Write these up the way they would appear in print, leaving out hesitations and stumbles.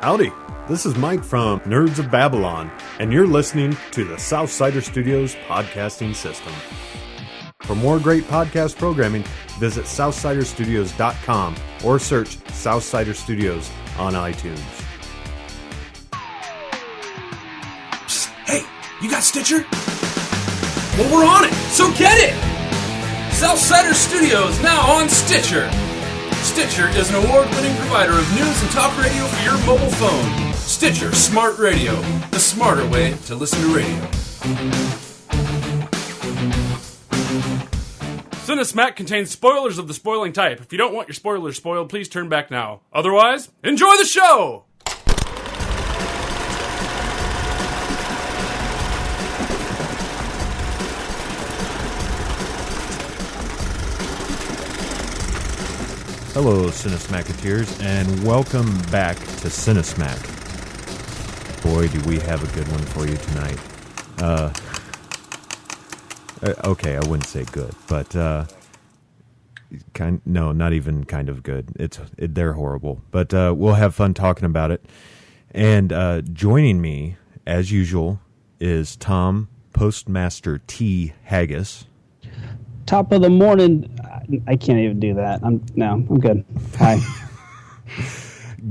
Howdy, this is Mike from Nerds of Babylon, and you're listening to the Southsider Studios podcasting system. For more great podcast programming, visit southsiderstudios.com or search Southsider Studios on iTunes. Psst, hey, you got Stitcher? Well, we're on it, so get it! Southsider Studios now on Stitcher. Stitcher is an award-winning provider of news and talk radio for your mobile phone. Stitcher Smart Radio, the smarter way to listen to radio. Cinesmack contains spoilers of the spoiling type. If you don't want your spoilers spoiled, please turn back now. Otherwise, enjoy the show! Hello, Cinesmacketeers, and welcome back to Cinesmack. Boy, do we have a good one for you tonight. Okay, I wouldn't say good, but no, not even kind of good. They're horrible, but we'll have fun talking about it. And joining me, as usual, is Tom Postmaster T. Haggis. Top of the morning. I can't even do that. I'm good. Hi.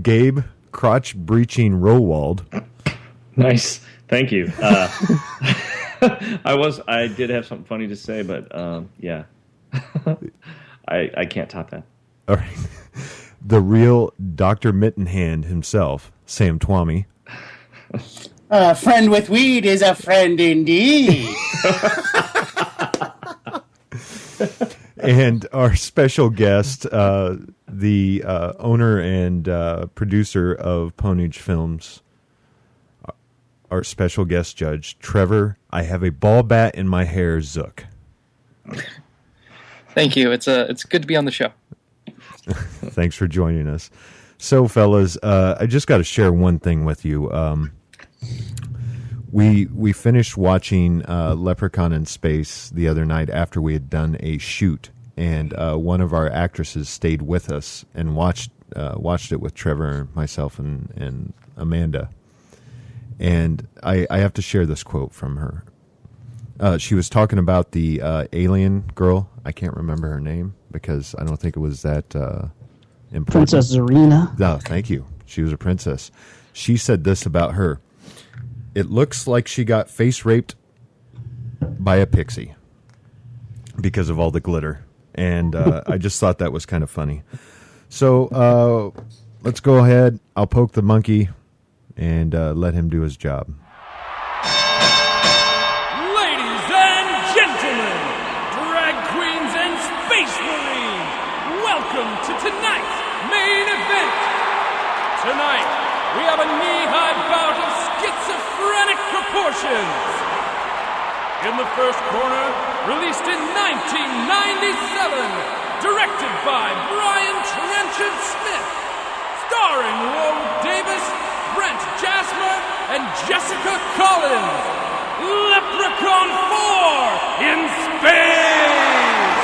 Gabe Crotch Breaching Rowald. Nice. Thank you. I did have something funny to say, but yeah. I can't top that. All right. The real Dr. Mittenhand himself, Sam Twomey. A friend with weed is a friend indeed. And our special guest, the owner and producer of Ponage Films, our special guest judge, Trevor. I have a ball bat in my hair, Zook. Thank you. It's good to be on the show. Thanks for joining us. So, fellas, I just got to share one thing with you. We finished watching Leprechaun in Space the other night after we had done a shoot, and one of our actresses stayed with us and watched it with Trevor, myself, and Amanda. And I have to share this quote from her. She was talking about the alien girl. I can't remember her name because I don't think it was that important. Princess Zarina. Oh, thank you. She was a princess. She said this about her. It looks like she got face raped by a pixie because of all the glitter. And I just thought that was kind of funny. So let's go ahead. I'll poke the monkey and let him do his job. Ladies and gentlemen, drag queens and space marines, welcome to tonight's main event. Tonight, we have a knee-high bout of schizophrenic proportions. In the first corner, released in 1997, directed by Brian Trenchard Smith, starring Warwick Davis, Brent Jasmer, and Jessica Collins. Leprechaun 4 in space.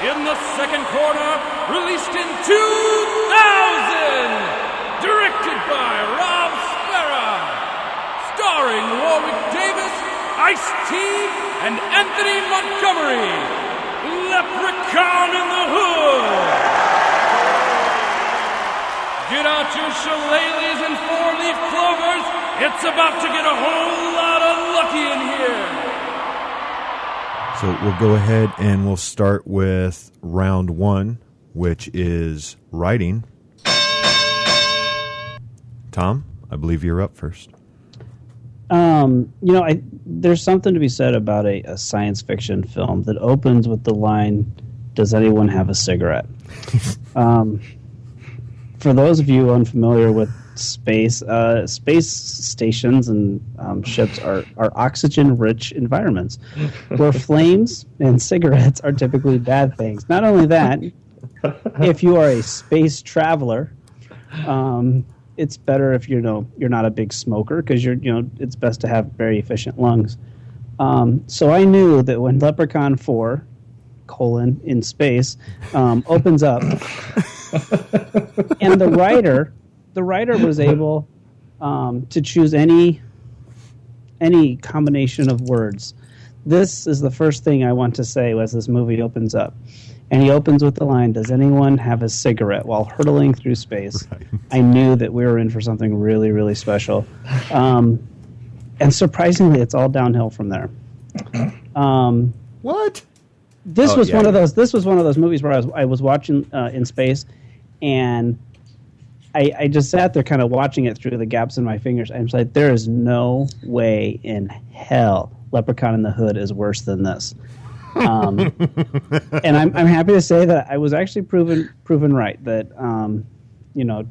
In the second corner, released in 2000, directed by Rob Sparrow, starring Warwick Davis, Ice-T, and Anthony Montgomery. Leprechaun in the Hood. Get out your shillelaghs and four-leaf clovers. It's about to get a whole lot unlucky in here. So we'll go ahead and we'll start with round one, which is writing. Tom, I believe you're up first. There's something to be said about a science fiction film that opens with the line, "Does anyone have a cigarette?" For those of you unfamiliar with space stations and ships are oxygen-rich environments where flames and cigarettes are typically bad things. Not only that, if you are a space traveler, it's better if you're not a big smoker because it's best to have very efficient lungs. So I knew that when Leprechaun 4, in space, opens up, and the writer the writer was able to choose any combination of words. This is the first thing I want to say as this movie opens up. And he opens with the line, "Does anyone have a cigarette?" while hurtling through space. Right. I knew that we were in for something really, really special. And surprisingly, it's all downhill from there. What? This was one of those movies where I was watching in space, and I just sat there kind of watching it through the gaps in my fingers. I'm just like, there is no way in hell Leprechaun in the Hood is worse than this. And I'm happy to say that I was actually proven right. That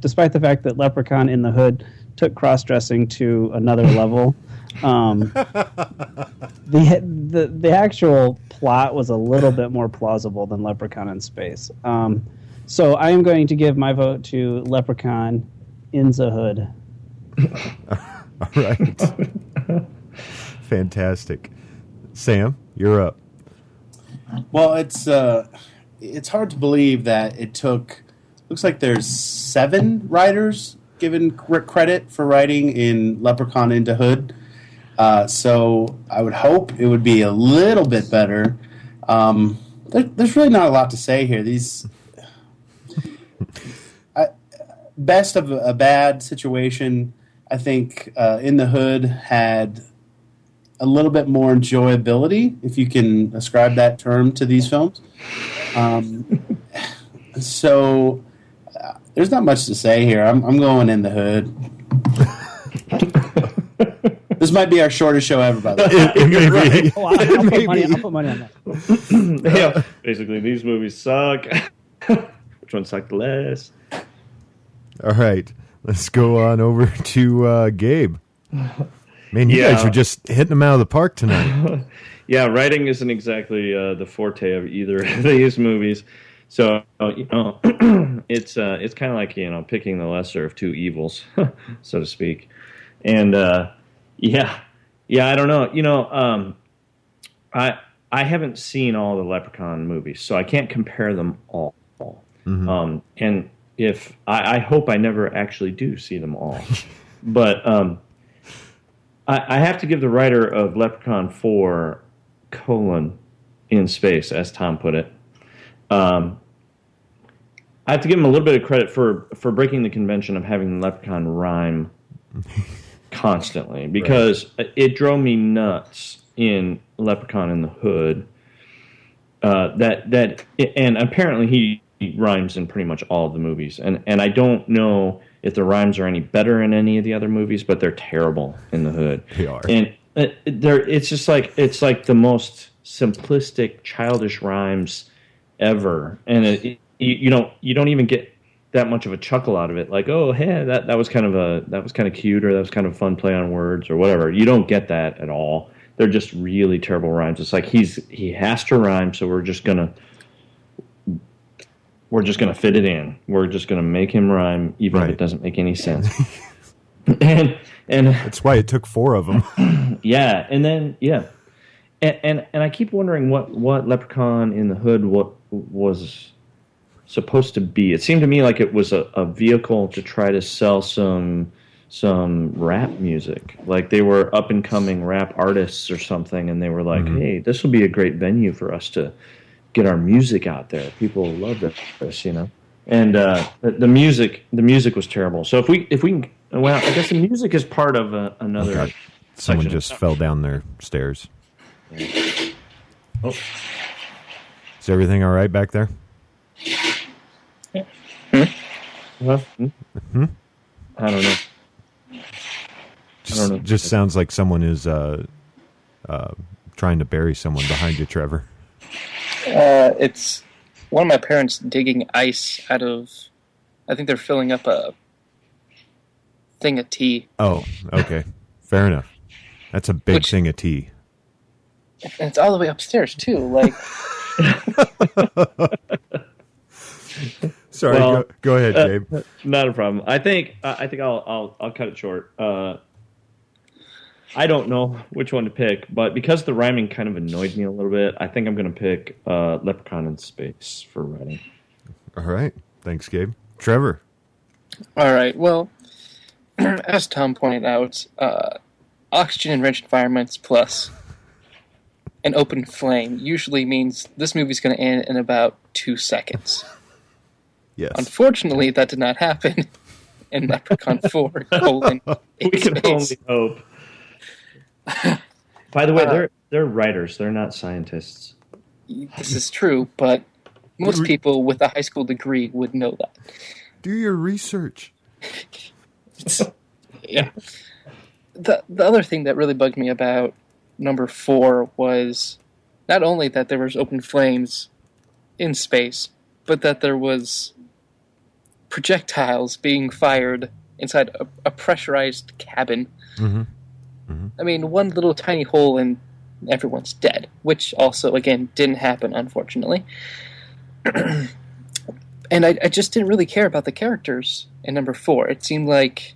despite the fact that Leprechaun in the Hood took cross-dressing to another level, the actual plot was a little bit more plausible than Leprechaun in Space. So I am going to give my vote to Leprechaun in the Hood. All right. Fantastic. Sam, you're up. Well, it's hard to believe that it took. Looks like there's 7 writers given credit for writing in Leprechaun into Hood. So I would hope it would be a little bit better. There's really not a lot to say here. These best of a bad situation. I think In the Hood had a little bit more enjoyability, if you can ascribe that term to these films. So there's not much to say here. I'm going In the Hood. This might be our shortest show ever, by the way. It may be. Oh, I'll put money on that. Yeah, basically, these movies suck. Which one sucked less? All right, let's go on over to Gabe. Man, you guys are just hitting them out of the park tonight. Yeah, writing isn't exactly the forte of either of these movies. So, it's kind of like, picking the lesser of two evils, so to speak. And, I don't know. I haven't seen all the Leprechaun movies, so I can't compare them all. Mm-hmm. And if I hope I never actually do see them all. But I have to give the writer of Leprechaun 4, in space, as Tom put it. I have to give him a little bit of credit for breaking the convention of having the Leprechaun rhyme constantly, because it drove me nuts in Leprechaun in the Hood. And apparently he rhymes in pretty much all of the movies, and I don't know if the rhymes are any better in any of the other movies, but they're terrible in the Hood. They are, and it's just like the most simplistic, childish rhymes ever, and you don't even get that much of a chuckle out of it. Like, oh, hey, that was kind of cute, or that was kind of a fun play on words, or whatever. You don't get that at all. They're just really terrible rhymes. It's like he has to rhyme, so we're just gonna fit it in. We're just gonna make him rhyme, even if it doesn't make any sense. and that's why it took 4 of them. Yeah, and then and I keep wondering what Leprechaun in the Hood was supposed to be. It seemed to me like it was a vehicle to try to sell some rap music. Like they were up and coming rap artists or something, and they were like, hey, this will be a great venue for us to get our music out there. People will love this, And the music was terrible. So if we can, well, I guess the music is part of another. Okay. Someone just fell down their stairs. Oh. Is everything all right back there? I don't know. Just sounds like someone is trying to bury someone behind you, Trevor. It's one of my parents digging ice out of. I think they're filling up a thing of tea. Oh, okay. Fair enough. That's a big thing of tea. And it's all the way upstairs, too. Like. Sorry, well, go ahead, Gabe. Not a problem. I think I'll cut it short. I don't know which one to pick, but because the rhyming kind of annoyed me a little bit, I think I'm going to pick Leprechaun in Space for writing. All right. Thanks, Gabe. Trevor. All right. Well, as Tom pointed out, oxygen-rich environments plus an open flame usually means this movie's going to end in about 2 seconds. Yes. Unfortunately, that did not happen in Leprechaun 4, We can only hope. By the way, they're writers. They're not scientists. This is true, but most people with a high school degree would know that. Do your research. Yeah. The other thing that really bugged me about number 4 was not only that there was open flames in space, but that there was projectiles being fired inside a pressurized cabin. Mm-hmm. Mm-hmm. I mean, one little tiny hole and everyone's dead, which also, again, didn't happen, unfortunately. And I just didn't really care about the characters in number 4. It seemed like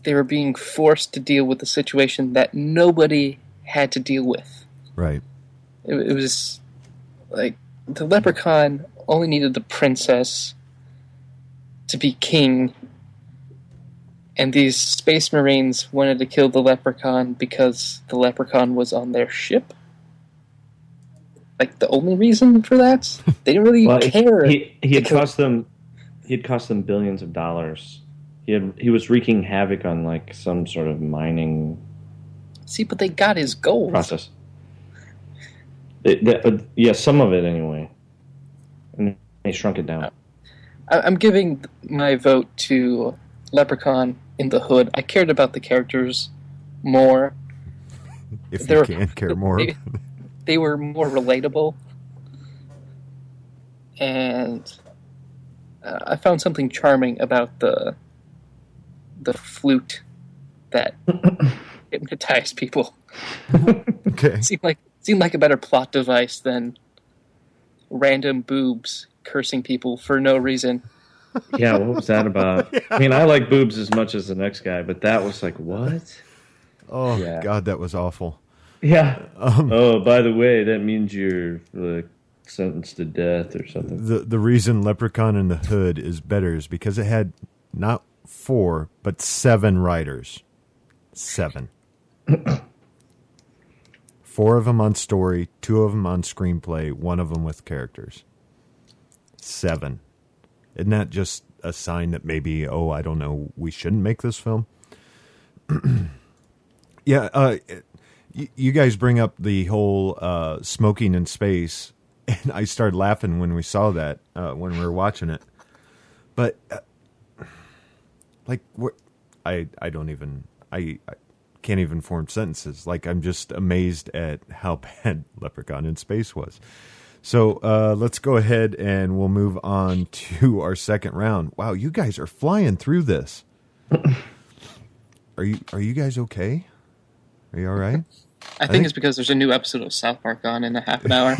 they were being forced to deal with a situation that nobody had to deal with. Right. It was like the Leprechaun only needed the princess to be king, and these space marines wanted to kill the Leprechaun because the Leprechaun was on their ship. Like the only reason for that, they didn't really care. He had cost them billions of dollars. He was wreaking havoc on like some sort of mining. See, but they got his gold process. Yeah, some of it anyway, and they shrunk it down. I'm giving my vote to Leprechaun in the Hood. I cared about the characters more. If you can care more. They were more relatable. And I found something charming about the flute that hypnotized people. Okay. Seemed like a better plot device than random boobs cursing people for no reason. Yeah, what was that about? Yeah. I mean, I like boobs as much as the next guy, but that was like, what? Oh, yeah. God, that was awful. Yeah. Oh, by the way, that means you're like sentenced to death or something. The reason Leprechaun in the Hood is better is because it had not 4, but 7 writers. 7. 4 of them on story, 2 of them on screenplay, 1 of them with characters. 7. Isn't that just a sign that maybe, I don't know, we shouldn't make this film? Yeah, you guys bring up the whole smoking in space, and I started laughing when we saw that, when we were watching it. But, I can't even form sentences. Like, I'm just amazed at how bad Leprechaun in Space was. So let's go ahead and we'll move on to our second round. Wow, you guys are flying through this. Are you guys okay? Are you all right? I think it's because there's a new episode of South Park on in a half an hour.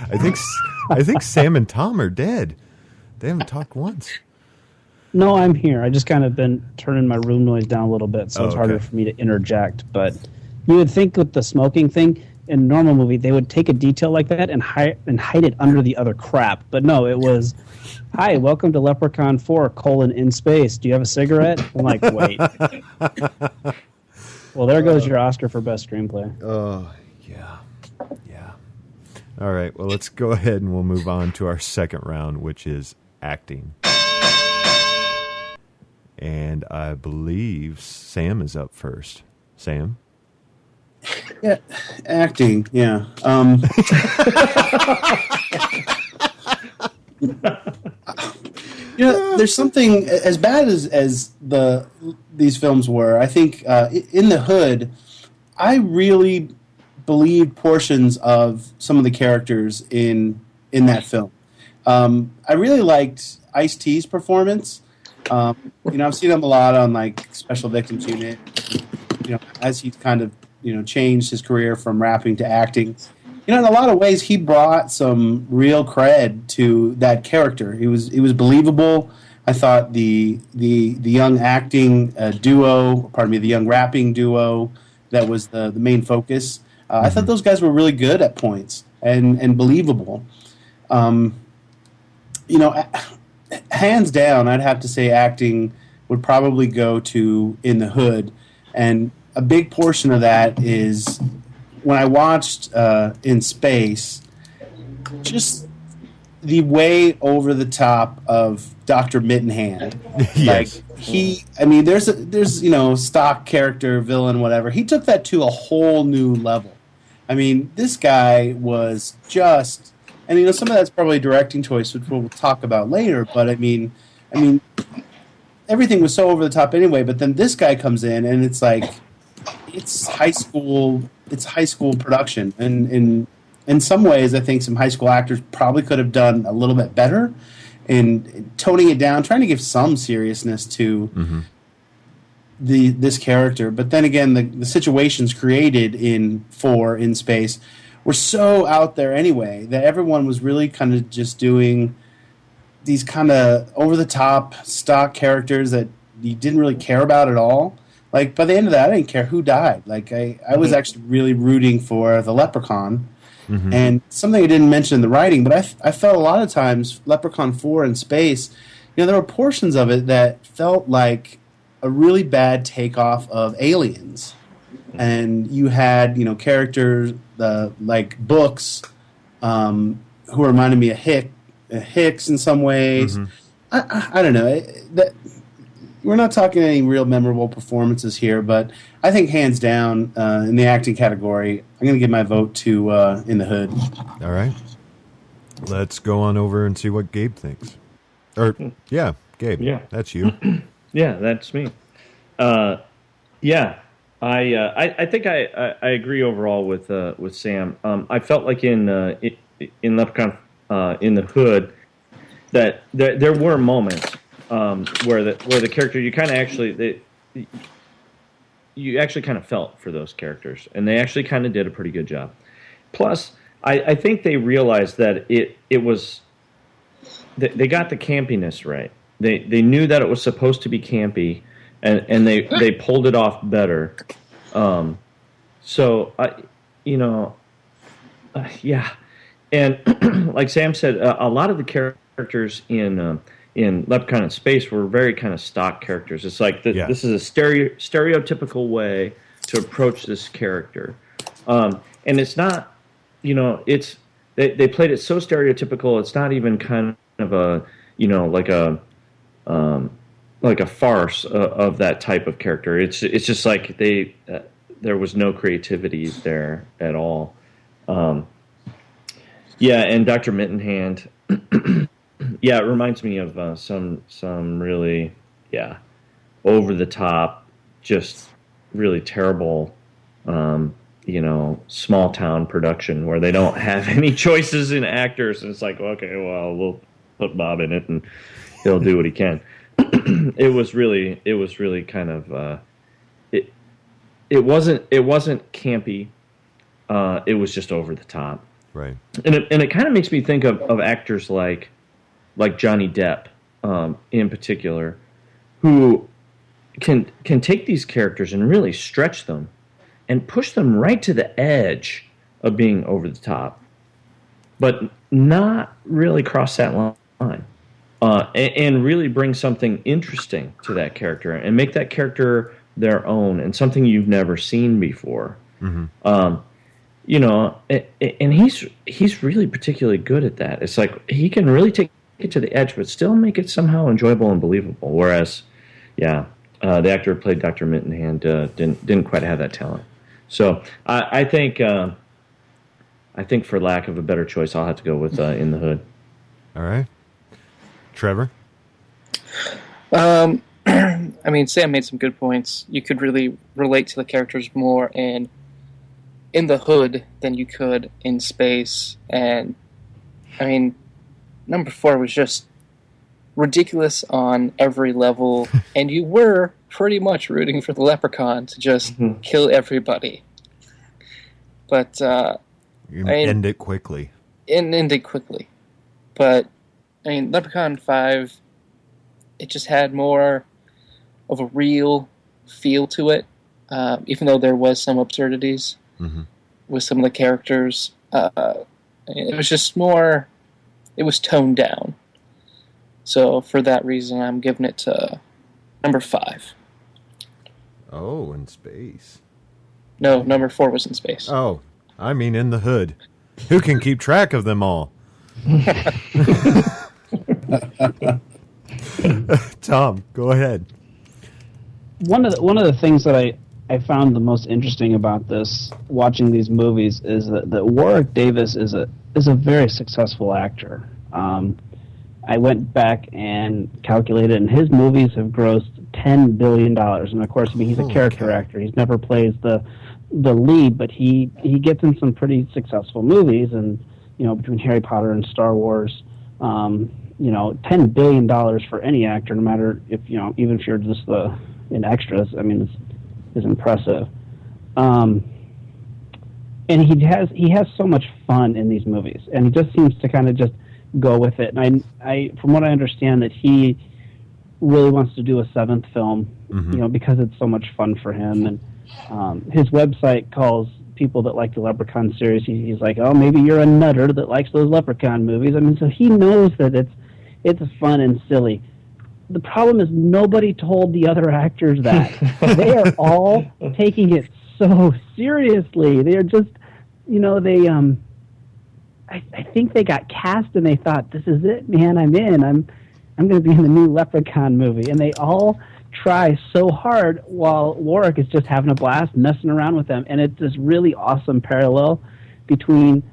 I think Sam and Tom are dead. They haven't talked once. No, I'm here. I just kind of been turning my room noise down a little bit, so it's harder for me to interject. But you would think with the smoking thing, in a normal movie, they would take a detail like that and hide it under the other crap. But no, it was, hi, welcome to Leprechaun 4, in space. Do you have a cigarette? I'm like, wait. Well, there goes your Oscar for Best Screenplay. Oh, yeah. Yeah. All right, well, let's go ahead and we'll move on to our second round, which is acting. And I believe Sam is up first. Sam? Yeah, acting, yeah. There's something as bad as these films were. I think in the Hood, I really believed portions of some of the characters in that film. I really liked Ice-T's performance. I've seen him a lot on like Special Victims Unit. As he's kind of changed his career from rapping to acting. In a lot of ways, he brought some real cred to that character. He was believable. I thought the young acting duo, the young rapping duo that was the main focus. I thought those guys were really good at points and believable. hands down, I'd have to say acting would probably go to In the Hood, and a big portion of that is when I watched In Space, just the way over the top of Dr. Mittenhand. Yes. Like there's stock character, villain, whatever. He took that to a whole new level. I mean, this guy was just, and some of that's probably a directing choice, which we'll talk about later. But I mean, everything was so over the top anyway. But then this guy comes in, and it's like, it's high school production, and in some ways, I think some high school actors probably could have done a little bit better in toning it down, trying to give some seriousness to this character. But then again, the situations created in Space were so out there anyway that everyone was really kind of just doing these kind of over-the-top stock characters that you didn't really care about at all. Like, by the end of that, I didn't care who died. Like, I was actually really rooting for the Leprechaun. Mm-hmm. And something I didn't mention in the writing, but I felt a lot of times Leprechaun 4 in Space, there were portions of it that felt like a really bad takeoff of Aliens. And you had, characters like Books, who reminded me of Hicks in some ways. Mm-hmm. I don't know. We're not talking any real memorable performances here, but I think hands down in the acting category, I'm going to give my vote to In the Hood. All right. Let's go on over and see what Gabe thinks. Gabe. Yeah. That's you. Yeah, that's me. I think I agree overall with Sam. I felt like in Leprechaun In the Hood that there were moments where the character you kind of actually kind of felt for those characters, and they actually kind of did a pretty good job. Plus, I think they realized that it was they got the campiness right. They knew that it was supposed to be campy, and they pulled it off better. And like Sam said, a lot of the characters in Leprechaun in Space were very kind of stock characters. It's like this is a stereotypical way to approach this character, and it's not, it's they played it so stereotypical. It's not even kind of a like a farce of that type of character. It's just like there was no creativity there at all. And Dr. Mittenhand. Yeah, it reminds me of some really, over the top, just really terrible, small town production where they don't have any choices in actors, and it's like, okay, well, we'll put Bob in it and he'll do what he can. It was really kind of it wasn't campy. It was just over the top, right? And it kind of makes me think of actors like Johnny Depp, in particular, who can take these characters and really stretch them and push them right to the edge of being over the top, but not really cross that line, and really bring something interesting to that character and make that character their own and something you've never seen before. Mm-hmm. And he's really particularly good at that. It's like he can really take it to the edge, but still make it somehow enjoyable and believable. Whereas, the actor who played Dr. Mittenhand didn't quite have that talent. So I think for lack of a better choice, I'll have to go with In the Hood. All right, Trevor. Sam made some good points. You could really relate to the characters more in the Hood than you could in Space. And number 4 was just ridiculous on every level, and you were pretty much rooting for the Leprechaun to just kill everybody. But end it quickly. End it quickly. But Leprechaun 5, it just had more of a real feel to it, even though there was some absurdities with some of the characters. It was just more. It was toned down. So for that reason, I'm giving it to number 5. Oh, in space. No, number 4 was in space. Oh, I mean in the hood. Who can keep track of them all? Tom, go ahead. One of the things that I found the most interesting about this, watching these movies, is that Warwick Davis is a very successful actor. I went back and calculated, and his movies have grossed $10 billion. And of course, I mean, he's a character actor. He's never plays the lead, but he gets in some pretty successful movies. And between Harry Potter and Star Wars, $10 billion for any actor, no matter if even if you're just in extras, I mean, is impressive. And he has so much fun in these movies, and he just seems to kind of just go with it. And I from what I understand, that he really wants to do a 7th film, because it's so much fun for him. And his website calls people that like the Leprechaun series, he's like, oh, maybe you're a nutter that likes those Leprechaun movies. I mean, so he knows that it's fun and silly. The problem is nobody told the other actors that. They are all taking it so seriously. They are just, I think they got cast and they thought, this is it, man, I'm in. I'm going to be in the new Leprechaun movie. And they all try so hard while Warwick is just having a blast, messing around with them. And it's this really awesome parallel between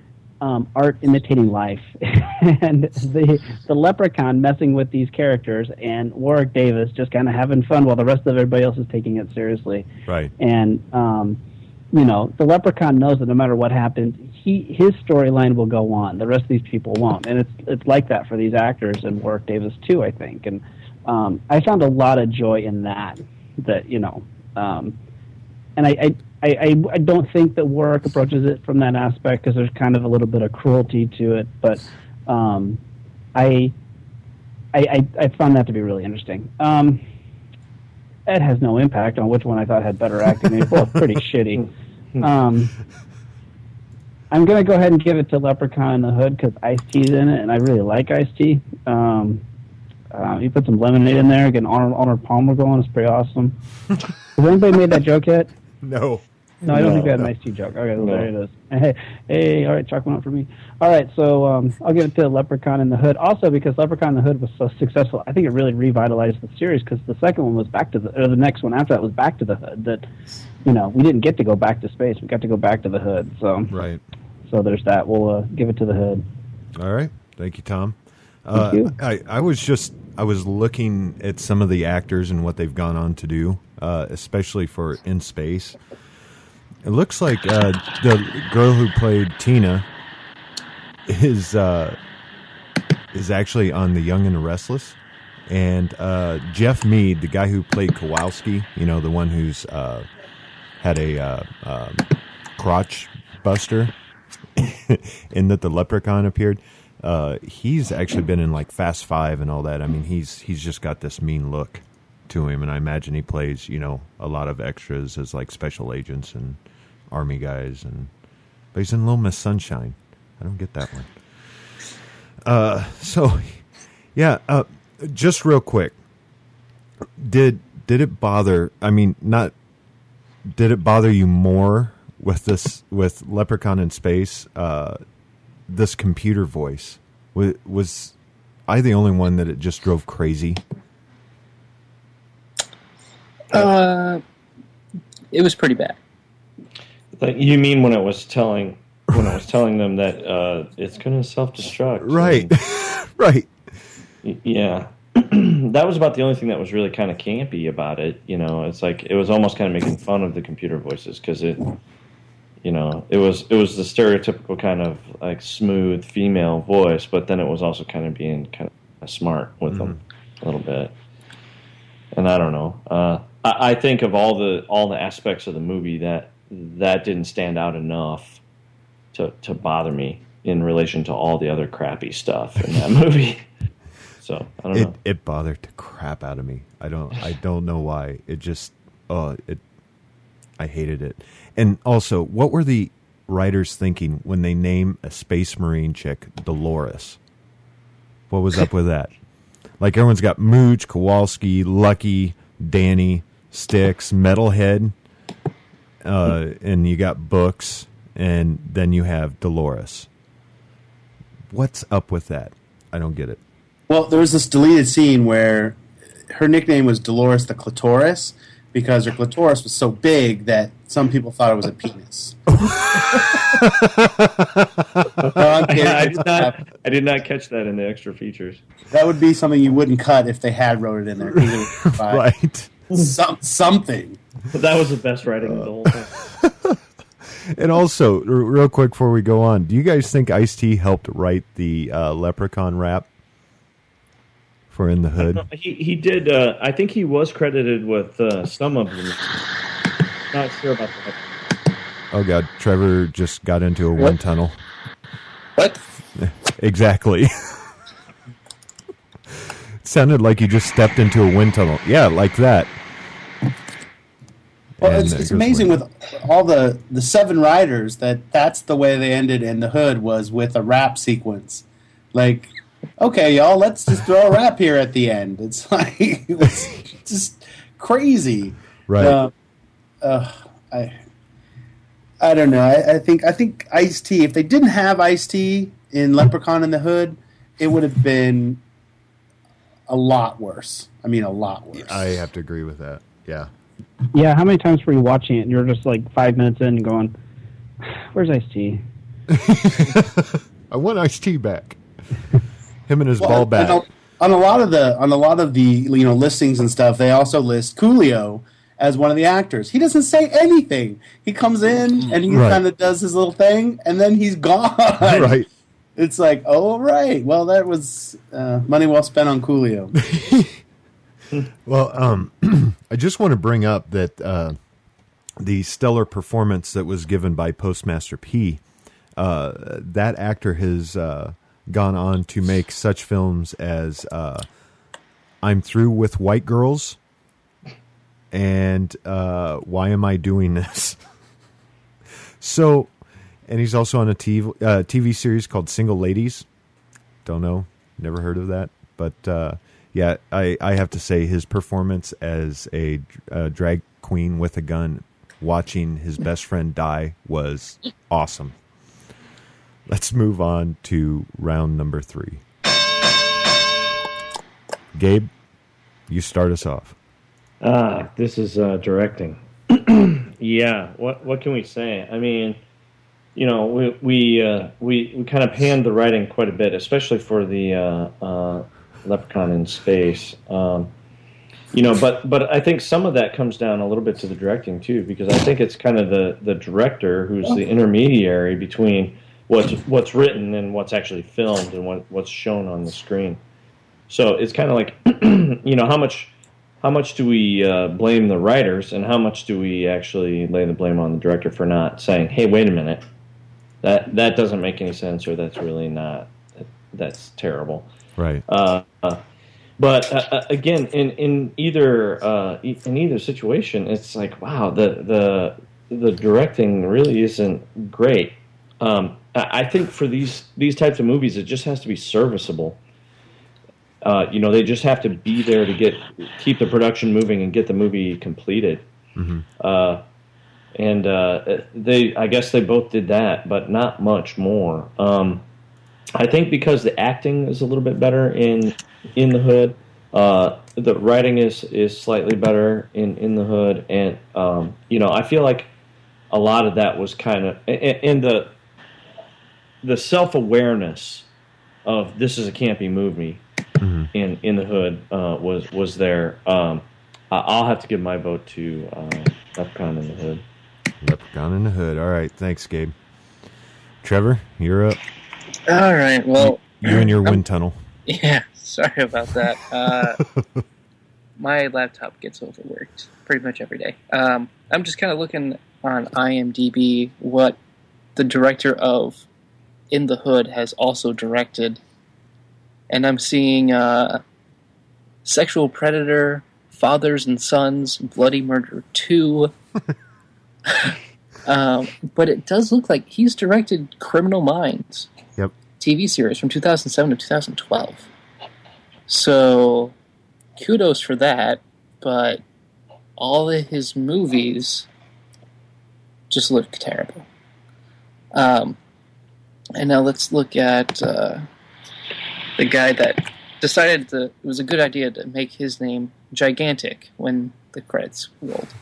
art imitating life and the Leprechaun messing with these characters, and Warwick Davis just kind of having fun while the rest of everybody else is taking it seriously. Right. And, the Leprechaun knows that no matter what happens, his storyline will go on. The rest of these people won't. And it's like that for these actors, and Warwick Davis too, I think. And I found a lot of joy in that, and I don't think that Warwick approaches it from that aspect, because there's kind of a little bit of cruelty to it. But I found that to be really interesting. It has no impact on which one I thought had better acting. They're both pretty shitty. I'm going to go ahead and give it to Leprechaun in the Hood because Ice-T's in it, and I really like Ice-T. You put some lemonade in there, get an Arnold Palmer going. It's pretty awesome. Has anybody made that joke yet? No. No, I don't think we had an Ice-T joke. Okay, well, there it is. Hey, all right, chalk one up for me. All right, so I'll give it to Leprechaun in the Hood. Also, because Leprechaun in the Hood was so successful, I think it really revitalized the series, because the second one was the next one after that was Back to the Hood. That, we didn't get to go back to space. We got to go back to the Hood. So right. So there's that. We'll give it to the Hood. All right. Thank you, Tom. Thank you. I was looking at some of the actors and what they've gone on to do, especially for In Space. It looks like the girl who played Tina is actually on The Young and the Restless, and Jeff Mead, the guy who played Kowalski, the one who's had a crotch buster in that the Leprechaun appeared. He's actually been in like Fast Five and all that. I mean, he's just got this mean look to him, and I imagine he plays a lot of extras as like special agents and army guys, but he's in Little Miss Sunshine. I don't get that one. So yeah, just real quick, did it bother? I mean, not did it bother you more with Leprechaun in Space? This computer voice, was I the only one that it just drove crazy? It was pretty bad. You mean when I was telling them that it's going to self-destruct? Right, right. Yeah, that was about the only thing that was really kind of campy about it. It's like it was almost kind of making fun of the computer voices, because it was the stereotypical kind of like smooth female voice, but then it was also kind of being kind of smart with them a little bit. And I don't know. I think of all the aspects of the movie that didn't stand out enough to bother me in relation to all the other crappy stuff in that movie. So I don't know. It bothered the crap out of me. I don't know why. It just I hated it. And also, what were the writers thinking when they name a space marine chick Dolores? What was up with that? Like everyone's got Mooch, Kowalski, Lucky, Danny, Styx, Metalhead, and you got Books, and then you have Dolores. What's up with that? I don't get it. Well, there was this deleted scene where her nickname was Dolores the Clitoris because her clitoris was so big that some people thought it was a penis. I did not catch that in the extra features. That would be something you wouldn't cut if they had wrote it in there. Right. Something. But that was the best writing of the whole thing. And also, real quick before we go on, do you guys think Ice-T helped write the Leprechaun rap for In the Hood? He did. I think he was credited with some of them. Not sure about that. Oh, God. Trevor just got into a wind tunnel. What? Exactly. It sounded like you just stepped into a wind tunnel. Yeah, like that. Well, it's amazing with all the 7 riders that's the way they ended In the Hood was with a rap sequence. Like, okay, y'all, let's just throw a rap here at the end. It's like it was just crazy. Right. I don't know. I think Ice-T, if they didn't have Ice-T in Leprechaun in the Hood, it would have been a lot worse. I mean, a lot worse. I have to agree with that. Yeah. Yeah, how many times were you watching it and you're just like 5 minutes in and going, where's Ice-T? I want Ice-T back. Him and his ball bat. On a lot of the listings and stuff, they also list Coolio as one of the actors. He doesn't say anything. He comes in and he kind of does his little thing, and then he's gone. Right. It's like, oh, right. Well, that was money well spent on Coolio. Well, I just want to bring up that the stellar performance that was given by Postmaster P, that actor has gone on to make such films as I'm Through with White Girls and Why Am I Doing This? So, and he's also on a TV series called Single Ladies. Don't know. Never heard of that. But yeah, I have to say his performance as a drag queen with a gun watching his best friend die was awesome. Let's move on to round number 3. Gabe, you start us off. This is directing. Yeah, what can we say? I mean, we kind of panned the writing quite a bit, especially for the Leprechaun in Space. But I think some of that comes down a little bit to the directing too, because I think it's kind of the director who's the intermediary between what's written and what's actually filmed and what's shown on the screen. So it's kind of like, how much do we blame the writers, and how much do we actually lay the blame on the director for not saying, hey, wait a minute, that doesn't make any sense, or that's really not, that's terrible. Right. But again, in either situation, it's like, wow, the directing really isn't great. I think for these types of movies, it just has to be serviceable. They just have to be there to keep the production moving and get the movie completed. Mm-hmm. I guess they both did that, but not much more. I think because the acting is a little bit better in the Hood, the writing is slightly better in the Hood, and I feel like a lot of that was kind of and the self-awareness of this is a campy movie. Mm-hmm. in the Hood was there. I'll have to give my vote to Leprechaun in the Hood. Leprechaun in the Hood. All right, thanks, Gabe. Trevor, you're up. All right. Well, you and your wind tunnel. Yeah, sorry about that. My laptop gets overworked pretty much every day. I'm just kind of looking on IMDb what the director of In the Hood has also directed. And I'm seeing Sexual Predator, Fathers and Sons, Bloody Murder 2. But it does look like he's directed Criminal Minds. Yep. TV series from 2007 to 2012. So, kudos for that, but all of his movies just look terrible. And now let's look at the guy that decided that it was a good idea to make his name gigantic when the credits rolled.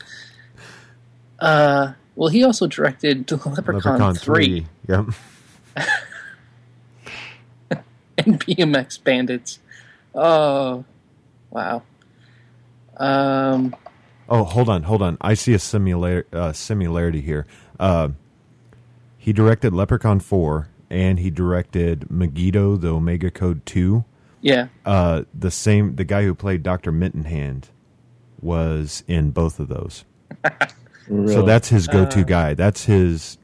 Well, he also directed Leprechaun 3. Yep. And BMX Bandits. Oh, wow. Oh, hold on. I see a similarity here. He directed Leprechaun 4, and he directed Megiddo, the Omega Code 2. Yeah. The guy who played Dr. Mittenhand was in both of those. Really? So that's his go-to guy. That's his,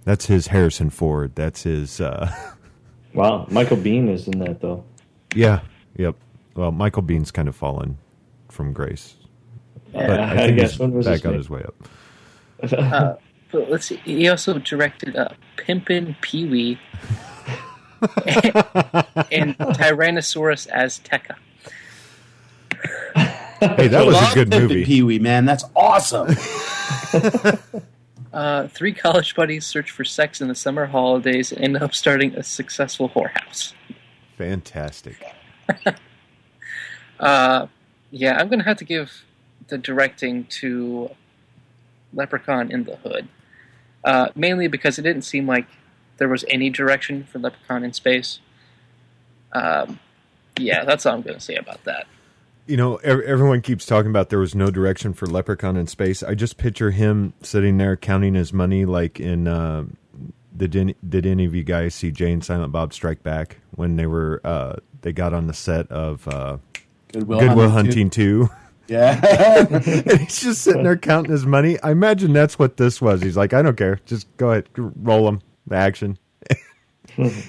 that's his Harrison Ford. That's his... Wow, Michael Biehn is in that, though. Yeah, yep. Well, Michael Bihn's kind of fallen from grace. Yeah, But I think guess he's when was back his on name? his way up. But let's see. He also directed Pimpin' Pee-wee and Tyrannosaurus Azteca. Hey, that was a good movie. Pee-wee, man, that's awesome. 3 college buddies search for sex in the summer holidays and end up starting a successful whorehouse. Fantastic. Yeah, I'm going to have to give the directing to Leprechaun in the Hood. Mainly because it didn't seem like there was any direction for Leprechaun in Space. Yeah, that's all I'm going to say about that. Everyone keeps talking about there was no direction for Leprechaun in Space. I just picture him sitting there counting his money like in... Did any of you guys see Jay and Silent Bob Strike Back when they got on the set of Goodwill Hunting 2? Yeah. And he's just sitting there counting his money. I imagine that's what this was. He's like, I don't care. Just go ahead. Roll him. The action.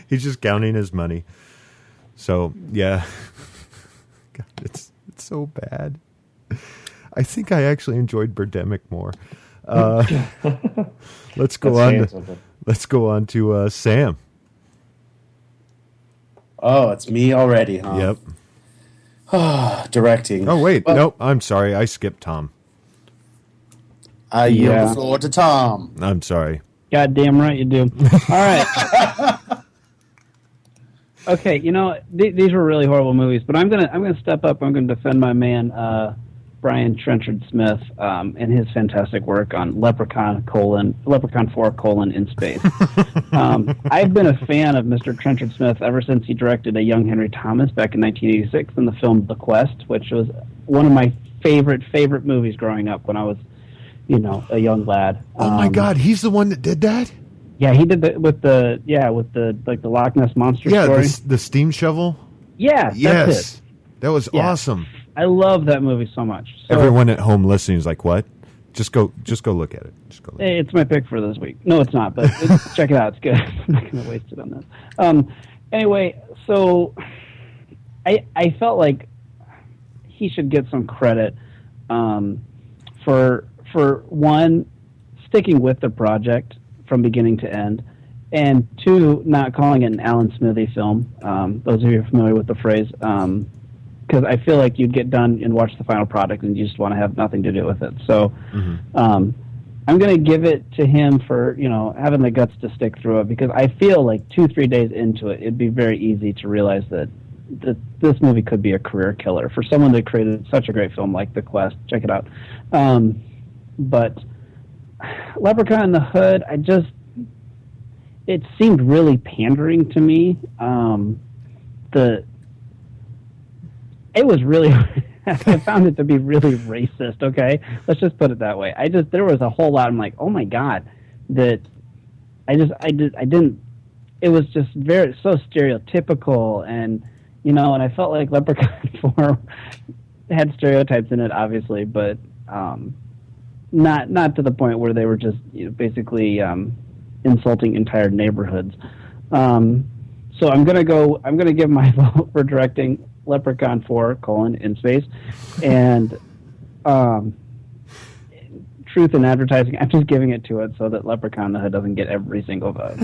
He's just counting his money. So, yeah. God, it's so bad. I think I actually enjoyed Birdemic more. Let's go on. Let's go on to Sam. Oh, it's me already, huh? Yep. Directing. Oh, wait. Nope. I'm sorry. I skipped Tom. I yield the floor to Tom. I'm sorry. Goddamn right you do. All right. Okay, these were really horrible movies, but I'm gonna step up. I'm gonna defend my man Brian Trenchard Smith and his fantastic work on Leprechaun 4: In Space. I've been a fan of Mr. Trenchard Smith ever since he directed A Young Henry Thomas back in 1986 in the film The Quest, which was one of my favorite movies growing up when I was, a young lad. Oh my God, he's the one that did that? Yeah, he did that with the Loch Ness Monster story. Yeah, the steam shovel. Yeah, yes, that's it. That was awesome. I love that movie so much. So, everyone at home listening is like, "What? Just go look at it." It's my pick for this week. No, it's not, but check it out. It's good. I'm not going to waste it on this. Anyway, so I felt like he should get some credit for one, sticking with the project from beginning to end, and 2, not calling it an Alan Smithy film. Those of you who are familiar with the phrase, because I feel like you'd get done and watch the final product and you just want to have nothing to do with it. So I'm going to give it to him for having the guts to stick through it, because I feel like 2-3 days into it, it'd be very easy to realize that this movie could be a career killer for someone that created such a great film like The Quest. Check it out. But Leprechaun in the Hood, it seemed really pandering to me. It was really, I found it to be really racist. Okay, let's just put it that way. There was a whole lot. I'm like, oh my God, that I didn't. It was just so stereotypical, and and I felt like Leprechaun 4 had stereotypes in it, obviously, but not to the point where they were just basically insulting entire neighborhoods. So I'm gonna give my vote for directing Leprechaun 4: In Space, and truth in advertising. I'm just giving it to it so that Leprechaun in the Hood doesn't get every single vote.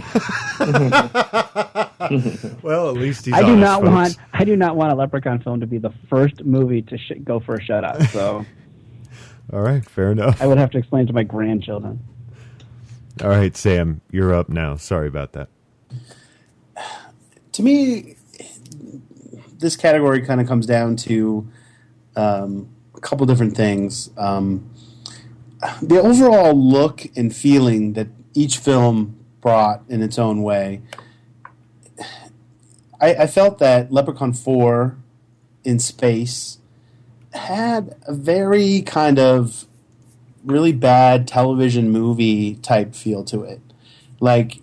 Well, at least he's I do honest, not folks. want a Leprechaun film to be the first movie to go for a shutout. So All right, fair enough. I would have to explain to my grandchildren. All right, Sam, you're up now. Sorry about that. To me, this category kind of comes down to a couple different things. The overall look and feeling that each film brought in its own way. I felt that Leprechaun 4 in space had a very kind of really bad television movie type feel to it. Like,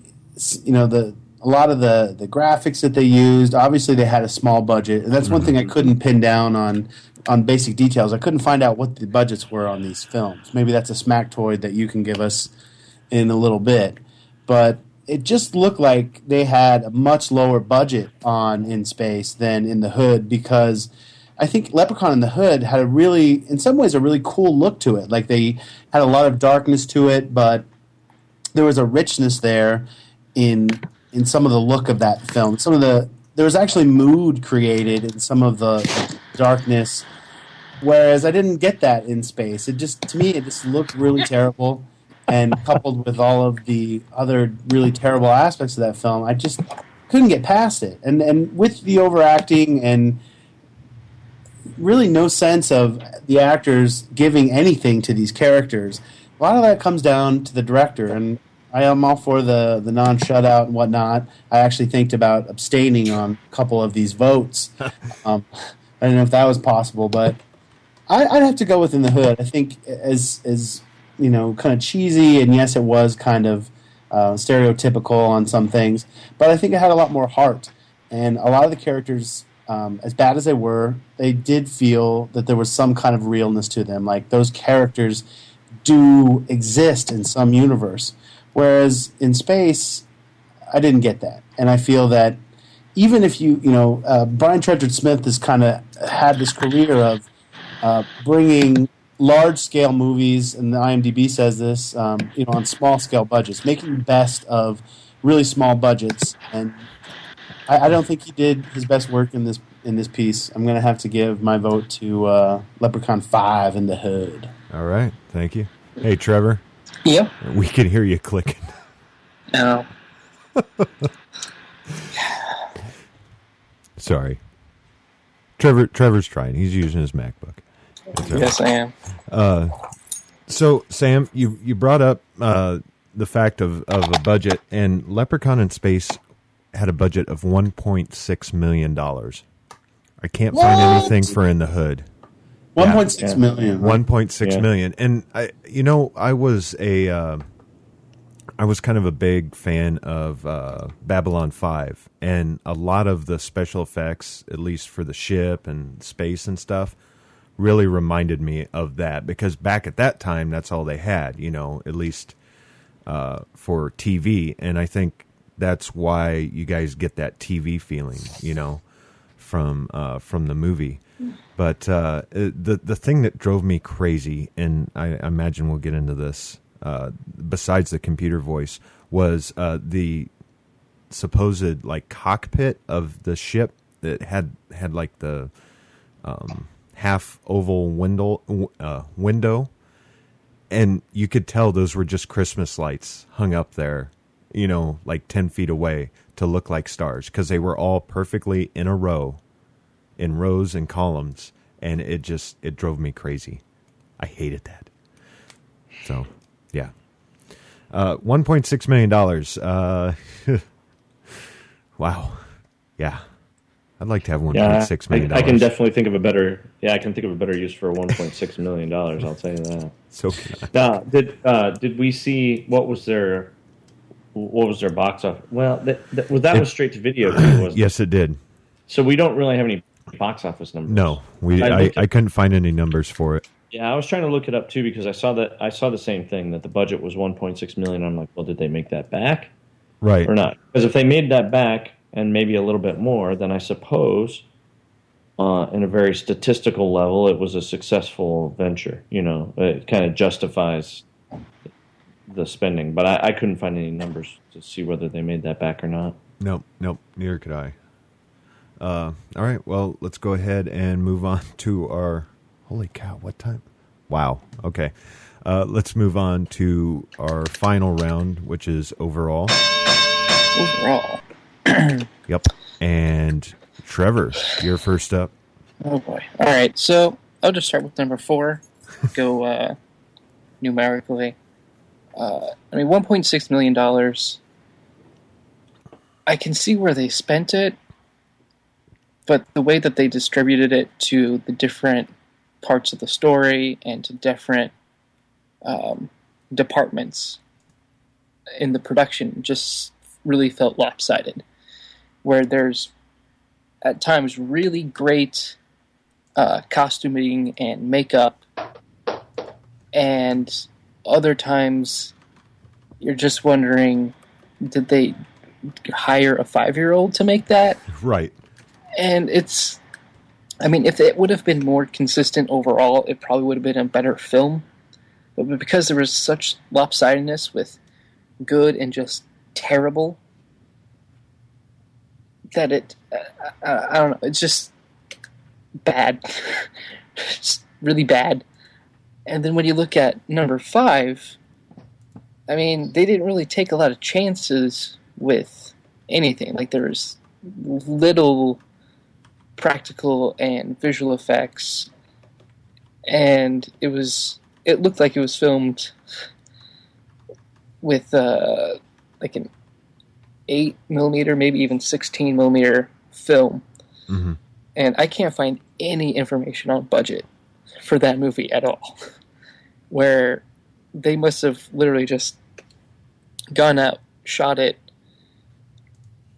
you know, a lot of the graphics that they used, obviously they had a small budget, and that's one thing I couldn't pin down on basic details. I couldn't find out what the budgets were on these films. Maybe that's a smactoid that you can give us in a little bit. But it just looked like they had a much lower budget on In Space than in The Hood, because I think Leprechaun in the Hood had in some ways, a really cool look to it. Like, they had a lot of darkness to it, but there was a richness there in some of the look of that film. There was actually mood created in some of the darkness, whereas I didn't get that in Space. To me, it just looked really terrible, and coupled with all of the other really terrible aspects of that film, I just couldn't get past it. And with the overacting and really no sense of the actors giving anything to these characters, a lot of that comes down to the director. And I am all for the non-shutout and whatnot. I actually think about abstaining on a couple of these votes. I don't know if that was possible, but I'd have to go with In the Hood. I think as you know, kind of cheesy, and yes, it was kind of stereotypical on some things, but I think it had a lot more heart. And a lot of the characters, as bad as they did feel that there was some kind of realness to them. Like, those characters do exist in some universe. Whereas in Space, I didn't get that. And I feel that even if Brian Trenchard Smith has kind of had this career of bringing large-scale movies, and the IMDb says this, on small-scale budgets, making the best of really small budgets. And I don't think he did his best work in this piece. I'm going to have to give my vote to Leprechaun 5 in the Hood. All right, thank you. Hey, Trevor. Yep. We can hear you clicking. No. Sorry. Trevor's trying. He's using his MacBook. Yes, I am. So, Sam, you brought up the fact of a budget, and Leprechaun in Space had a budget of $1.6 million. I can't find anything for In the Hood. 1.6 million. 1.6 million. And I was kind of a big fan of Babylon 5, and a lot of the special effects, at least for the ship and space and stuff, really reminded me of that, because back at that time, that's all they had, at least for TV. And I think that's why you guys get that TV feeling, from the movie. But the thing that drove me crazy, and I imagine we'll get into this, besides the computer voice, was the supposed cockpit of the ship that had the half oval window, and you could tell those were just Christmas lights hung up there, 10 feet away, to look like stars, because they were all perfectly in a row, in rows and columns, and it drove me crazy. I hated that. So, yeah. $1.6 million. Wow. Yeah. I'd like to have $1.6 million. I can definitely think of a better. Yeah, I can think of a better use for $1.6 million. I'll tell you that. So can I. Now, did we see what was their box office? Well, that was straight to video too, wasn't it? Yes, it did. So we don't really have any box office numbers. No, I couldn't find any numbers for it. Yeah, I was trying to look it up too, because I saw the same thing, that the budget was $1.6 million. I'm like, well, did they make that back, right, or not? Because if they made that back and maybe a little bit more, then I suppose, in a very statistical level, it was a successful venture. It kind of justifies the spending, but I couldn't find any numbers to see whether they made that back or not. Nope, neither could I. All right, well, let's go ahead and move on to our... Holy cow, what time? Wow, okay. Let's move on to our final round, which is overall. Overall. Yep. And Trevor, you're first up. Oh, boy. All right, so I'll just start with number 4. Go numerically. $1.6 million. I can see where they spent it, but the way that they distributed it to the different parts of the story and to different departments in the production just really felt lopsided. Where there's, at times, really great costuming and makeup, and other times you're just wondering, did they hire a 5-year-old to make that? Right. And it's, if it would have been more consistent overall, it probably would have been a better film. But because there was such lopsidedness with good and just terrible, that I don't know, it's just bad. It's really bad. And then when you look at number 5, they didn't really take a lot of chances with anything. Like, there was little practical and visual effects, and it looked like it was filmed with like an 8mm, maybe even 16mm film. Mm-hmm. And I can't find any information on budget for that movie at all. Where they must have literally just gone out, shot it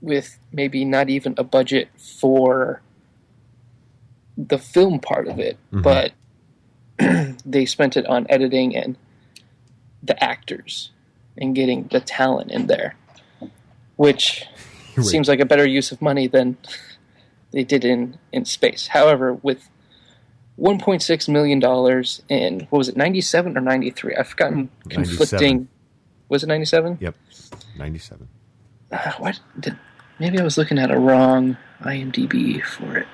with maybe not even a budget for the film part of it, mm-hmm. but they spent it on editing and the actors and getting the talent in there, which Right. seems like a better use of money than they did in space. However, with $1.6 million in, what was it, 97 or 93? I've gotten conflicting. 97. Was it 97? Yep, 97. Maybe I was looking at a wrong IMDb for it.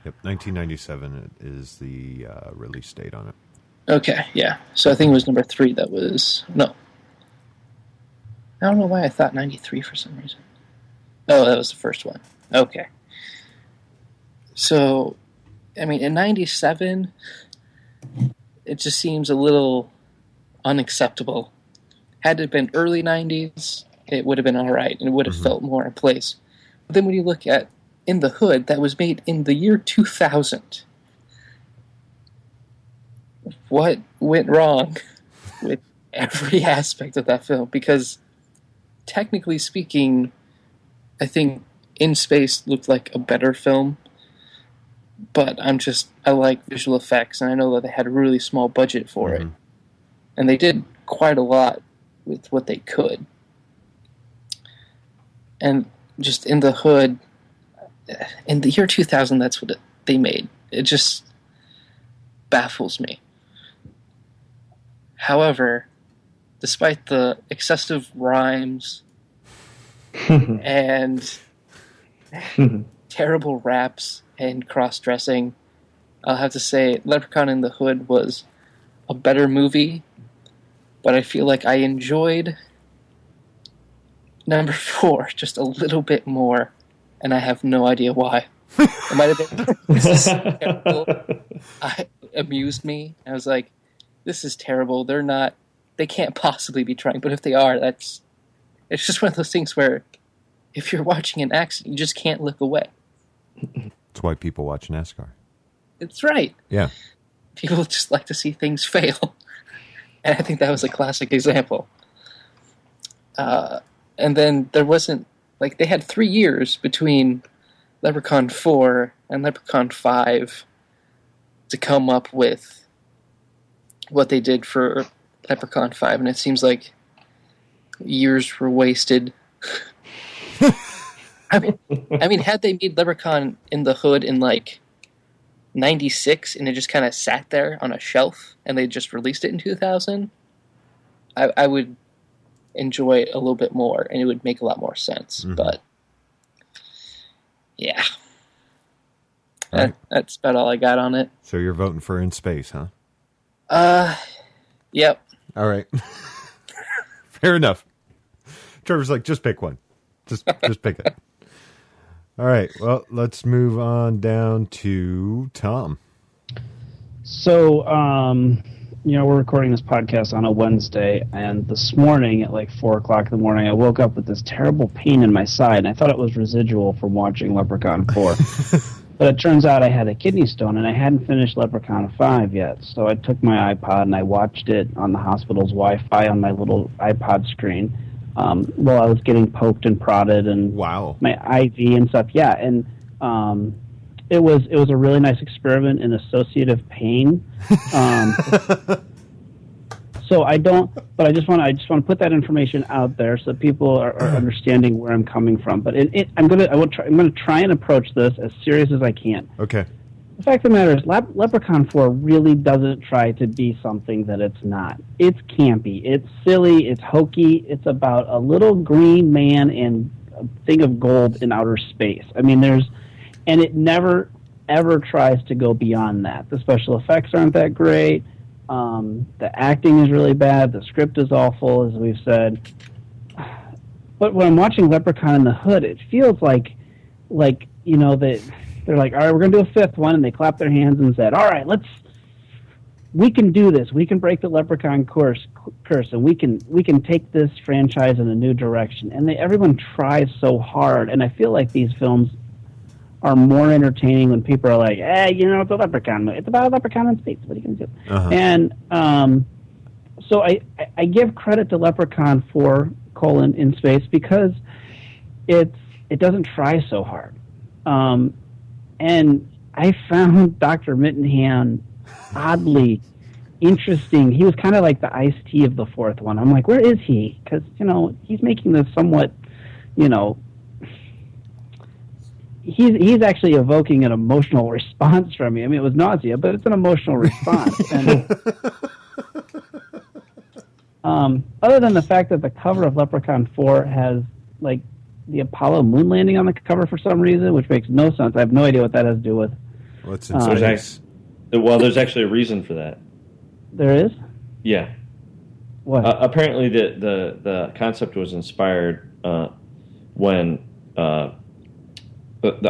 Yep, 1997 is the release date on it. Okay, yeah. So I think it was number 3 that was... No. I don't know why I thought 93 for some reason. Oh, that was the first one. Okay. So, in 97, it just seems a little unacceptable. Had it been early 90s, it would have been alright, and it would have felt more in place. But then when you look at In the Hood, that was made in the year 2000. What went wrong with every aspect of that film? Because, technically speaking, I think In Space looked like a better film. But I like visual effects, and I know that they had a really small budget for it. And they did quite a lot with what they could. And just In the Hood, in the year 2000, that's what they made. It just baffles me. However, despite the excessive rhymes and terrible raps and cross-dressing, I'll have to say Leprechaun in the Hood was a better movie, but I feel like I enjoyed number 4 just a little bit more, and I have no idea why. It might have been this is terrible. It amused me. I was like, this is terrible. They can't possibly be trying, but if they are, it's just one of those things where if you're watching an accident, you just can't look away. That's why people watch NASCAR. It's right. Yeah. People just like to see things fail. And I think that was a classic example. And then there wasn't, they had 3 years between Leprechaun 4 and Leprechaun 5 to come up with what they did for Leprechaun 5, and it seems like years were wasted. I mean, had they made Leprechaun in the Hood in '96 and it just kind of sat there on a shelf and they just released it in 2000, I would enjoy it a little bit more and it would make a lot more sense. Mm-hmm. But yeah, that's about all I got on it. So you're voting for In Space, huh? Yep. All right. Fair enough. Trevor's like, just pick one. Just pick it. All right. Well, let's move on down to Tom. So, we're recording this podcast on a Wednesday, and this morning at like 4 o'clock in the morning, I woke up with this terrible pain in my side, and I thought it was residual from watching Leprechaun 4. But it turns out I had a kidney stone, and I hadn't finished Leprechaun 5 yet. So I took my iPod, and I watched it on the hospital's Wi-Fi on my little iPod screen while I was getting poked and prodded and wow. my IV and stuff. Yeah, and it was a really nice experiment in associative pain. So I just want to put that information out there so that people are understanding where I'm coming from. But I'm gonna try and approach this as serious as I can. Okay. The fact of the matter is, Leprechaun 4 really doesn't try to be something that it's not. It's campy, it's silly, it's hokey. It's about a little green man and a thing of gold in outer space. I mean, and it never ever tries to go beyond that. The special effects aren't that great. The acting is really bad. The script is awful, as we've said. But when I'm watching Leprechaun in the Hood, it feels like that they're like, all right, we're going to do a fifth one, and they clapped their hands and said, all right, we can do this. We can break the Leprechaun curse, and we can take this franchise in a new direction. And everyone tries so hard, and I feel like these films are more entertaining when people are like, it's a Leprechaun movie. It's about a Leprechaun in space. What are you going to do? Uh-huh. And so I give credit to Leprechaun for in space because it doesn't try so hard. And I found Dr. Mittenhand oddly interesting. He was kind of like the Ice-T of the fourth one. I'm like, where is he? Because, he's making this somewhat, he's actually evoking an emotional response from me. I mean, it was nausea, but it's an emotional response. And, other than the fact that the cover of Leprechaun 4 has, like, the Apollo moon landing on the cover for some reason, which makes no sense. I have no idea what that has to do with. What's in space? There's actually a reason for that. There is? Yeah. What? Apparently, the concept was inspired when the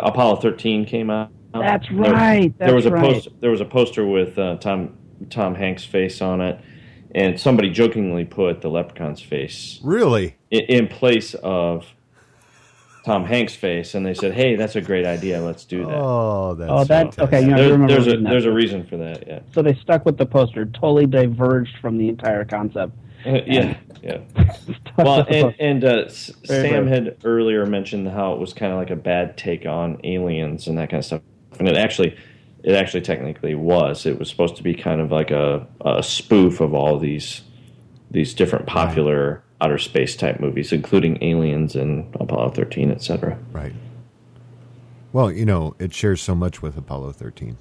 Apollo 13 came out. That's right. There was a poster with Tom Hanks' face on it, and somebody jokingly put the Leprechaun's face. Really? In place of Tom Hanks' face, and they said, "Hey, that's a great idea. Let's do that." Okay. There's a reason for that. Yeah. So they stuck with the poster, totally diverged from the entire concept. Yeah. Well, Sam had earlier mentioned how it was kind of like a bad take on aliens and that kind of stuff, and it actually technically was. It was supposed to be kind of like a spoof of all these different popular outer space type movies, including Aliens and Apollo 13, etc. Right. Well, it shares so much with Apollo 13.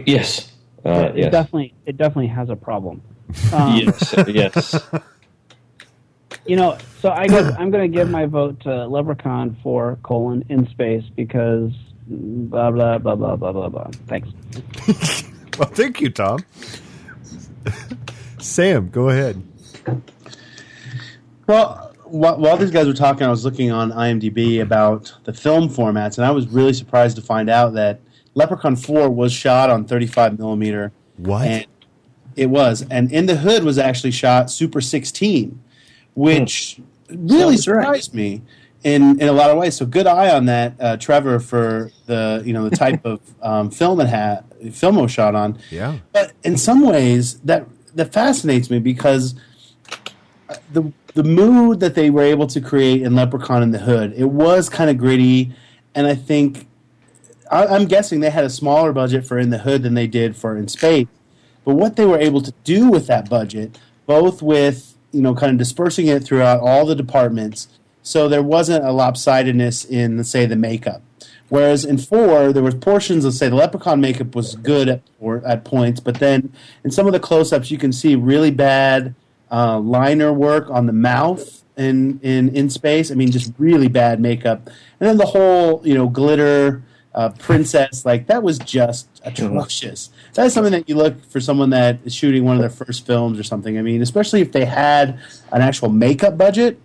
Yes. It definitely has a problem. Yes. So I guess I'm going to give my vote to Leprechaun 4, in space because blah, blah, blah, blah, blah, blah, blah. Thanks. Well, thank you, Tom. Sam, go ahead. Well, while these guys were talking, I was looking on IMDb about the film formats, and I was really surprised to find out that Leprechaun 4 was shot on 35 millimeter. What? And it was. And In the Hood was actually shot Super 16, which really surprised me in a lot of ways. So good eye on that, Trevor, for the type of film it was shot on. Yeah. But in some ways, that fascinates me because the mood that they were able to create in Leprechaun in the Hood, it was kind of gritty, and I think I'm guessing they had a smaller budget for In the Hood than they did for In Space. But what they were able to do with that budget, both with kind of dispersing it throughout all the departments, so there wasn't a lopsidedness in, say, the makeup. Whereas in 4, there was portions of, say, the Leprechaun makeup was good at points, but then in some of the close-ups, you can see really bad liner work on the mouth in space. I mean, just really bad makeup. And then the whole, glitter princess, like, that was just atrocious. That is something that you look for someone that is shooting one of their first films or something. I mean, especially if they had an actual makeup budget.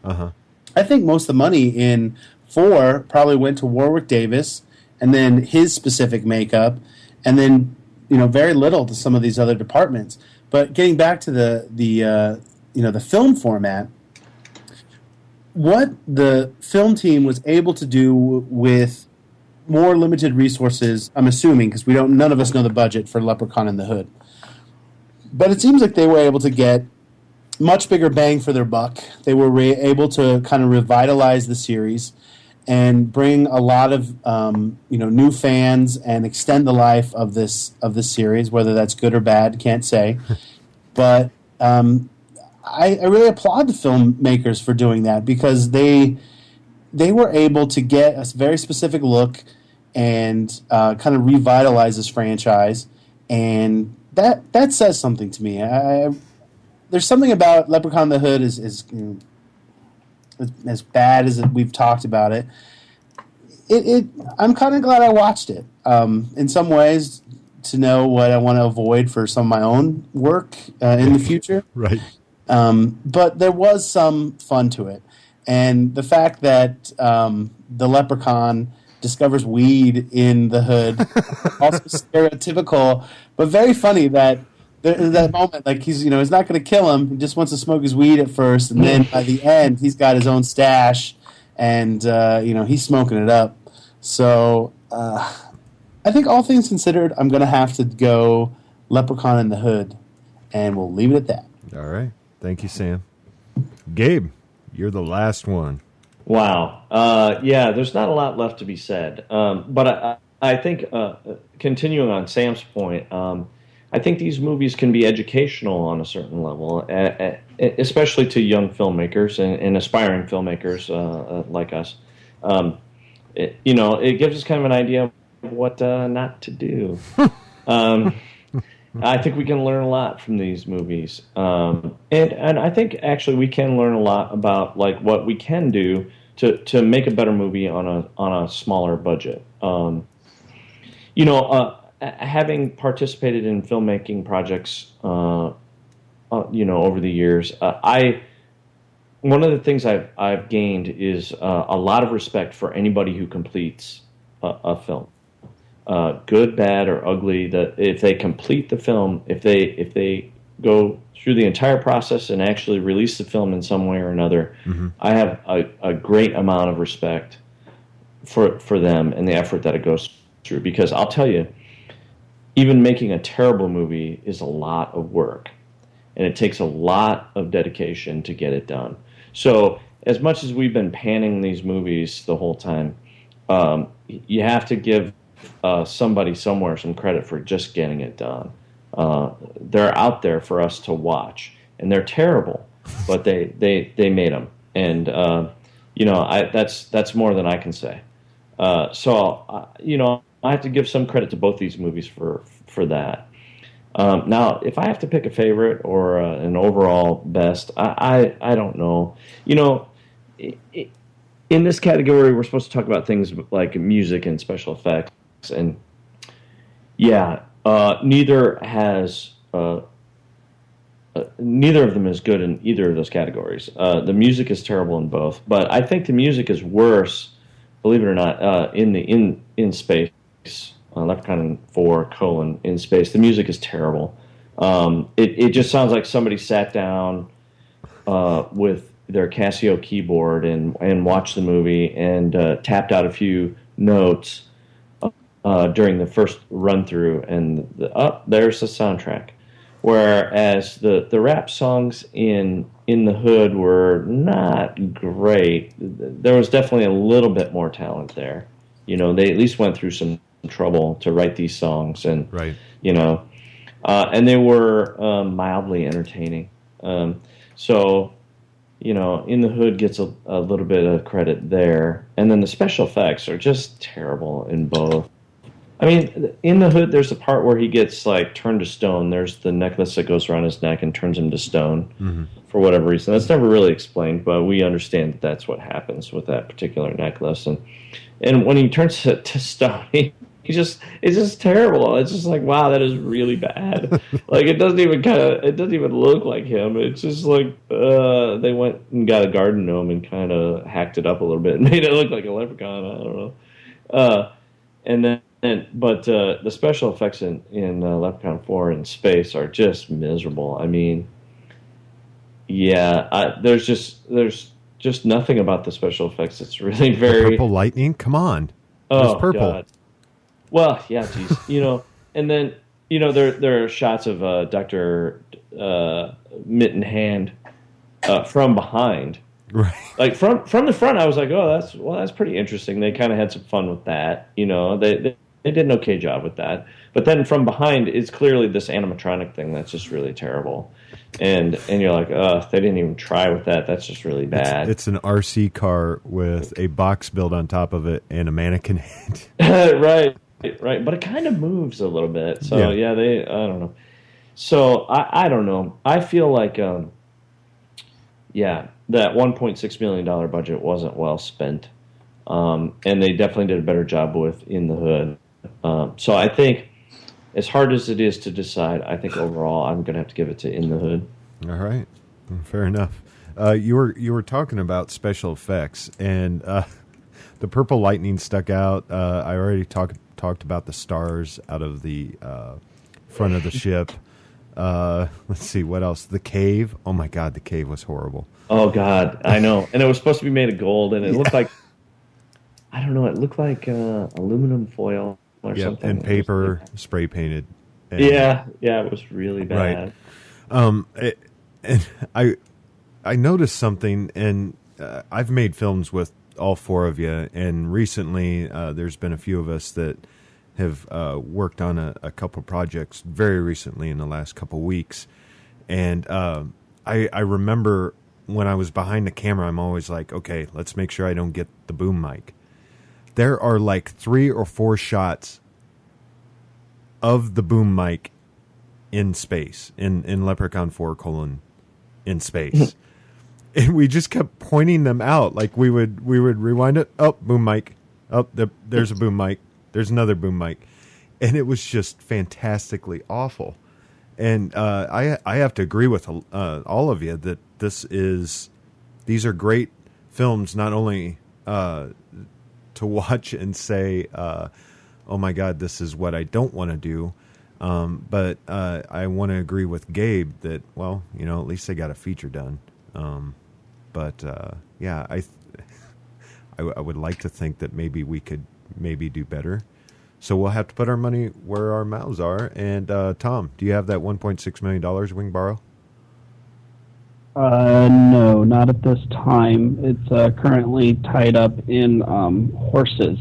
I think most of the money in 4 probably went to Warwick Davis, and then his specific makeup, and then very little to some of these other departments. But getting back to the film format, what the film team was able to do with more limited resources, I'm assuming, because none of us know the budget for Leprechaun in the Hood, but it seems like they were able to get much bigger bang for their buck. They were able to kind of revitalize the series and bring a lot of new fans and extend the life of this series. Whether that's good or bad, can't say. But I really applaud the filmmakers for doing that, because they were able to get a very specific look and kind of revitalize this franchise, and that says something to me. There's something about Leprechaun in the Hood is as bad as we've talked about it. I'm kind of glad I watched it. In some ways, to know what I want to avoid for some of my own work in the future. Right. But there was some fun to it, and the fact that the Leprechaun discovers weed in the hood, also stereotypical, but very funny that. In that moment, like he's not going to kill him. He just wants to smoke his weed at first, and then by the end, he's got his own stash, and he's smoking it up. So I think all things considered, I'm going to have to go Leprechaun in the Hood, and we'll leave it at that. All right, thank you, Sam. Gabe, you're the last one. Wow. Yeah, there's not a lot left to be said, but I think continuing on Sam's point. I think these movies can be educational on a certain level, especially to young filmmakers and aspiring filmmakers like us. It gives us kind of an idea of what not to do. I think we can learn a lot from these movies, and I think actually we can learn a lot about like what we can do to make a better movie on a smaller budget. Having participated in filmmaking projects, over the years, one of the things I've gained is a lot of respect for anybody who completes a film, good, bad, or ugly. That if they complete the film, if they go through the entire process and actually release the film in some way or another, I have a great amount of respect for them and the effort that it goes through. Because I'll tell you, even making a terrible movie is a lot of work, and it takes a lot of dedication to get it done. So as much as we've been panning these movies the whole time, you have to give somebody somewhere some credit for just getting it done. They're out there for us to watch, and they're terrible, but they made them. And, that's more than I can say. I have to give some credit to both these movies for that. Now, if I have to pick a favorite or an overall best, I don't know. In this category, we're supposed to talk about things like music and special effects, and neither of them is good in either of those categories. The music is terrible in both, but I think the music is worse, believe it or not, in space. Leprechaun 4: in space. The music is terrible. It just sounds like somebody sat down with their Casio keyboard and watched the movie and tapped out a few notes during the first run through, and there's the soundtrack. Whereas the rap songs in the Hood were not great. There was definitely a little bit more talent there. They at least went through some trouble to write these songs, and right. And they were mildly entertaining. In the Hood gets a little bit of credit there, and then the special effects are just terrible in both. I mean, in the Hood, there's a part where he gets like turned to stone. There's the necklace that goes around his neck and turns him to stone for whatever reason. That's never really explained, but we understand that that's what happens with that particular necklace. And when he turns to stone, it's just terrible. It's just like, wow, that is really bad. Like it doesn't even look like him. It's just like they went and got a garden gnome and kind of hacked it up a little bit and made it look like a leprechaun. I don't know. But the special effects in Leprechaun 4 in space are just miserable. I mean, yeah, there's just nothing about the special effects that's really very... The purple lightning? Come on. It's purple. God. Well, yeah, geez. And then, there are shots of Dr. Mitten Hand from behind. Right. Like from the front, I was like, oh, that's pretty interesting. They kind of had some fun with that. They did an okay job with that. But then from behind, it's clearly this animatronic thing that's just really terrible. And you're like, they didn't even try with that. That's just really bad. It's an RC car with a box built on top of it and a mannequin head. Right. But it kind of moves a little bit. So, I don't know. So, I don't know. I feel like, that $1.6 million budget wasn't well spent. And they definitely did a better job with In the Hood. So I think, as hard as it is to decide, I think overall I'm going to have to give it to In the Hood. All right, fair enough. You were talking about special effects, and the purple lightning stuck out. I already talked about the stars out of the front of the ship. Let's see what else. The cave. Oh my God, the cave was horrible. Oh God, I know. And it was supposed to be made of gold, and it looked like, I don't know, it looked like aluminum foil or something. And paper spray painted. And, it was really bad. Right. And I noticed something, and I've made films with all four of you, and recently there's been a few of us that have worked on a couple projects very recently in the last couple weeks. And I remember when I was behind the camera, I'm always like, okay, let's make sure I don't get the boom mic. There are like 3 or 4 shots of the boom mic in space, in Leprechaun 4: in space. And we just kept pointing them out. Like we would rewind it. Oh, boom mic. Oh, there's a boom mic. There's another boom mic. And it was just fantastically awful. And I have to agree with all of you that these are great films, not only to watch and say, oh my God, this is what I don't want to do. But I want to agree with Gabe that, well, at least they got a feature done. I would like to think that maybe we could do better. So we'll have to put our money where our mouths are. And Tom, do you have that $1.6 million we can borrow? No, not at this time. It's currently tied up in horses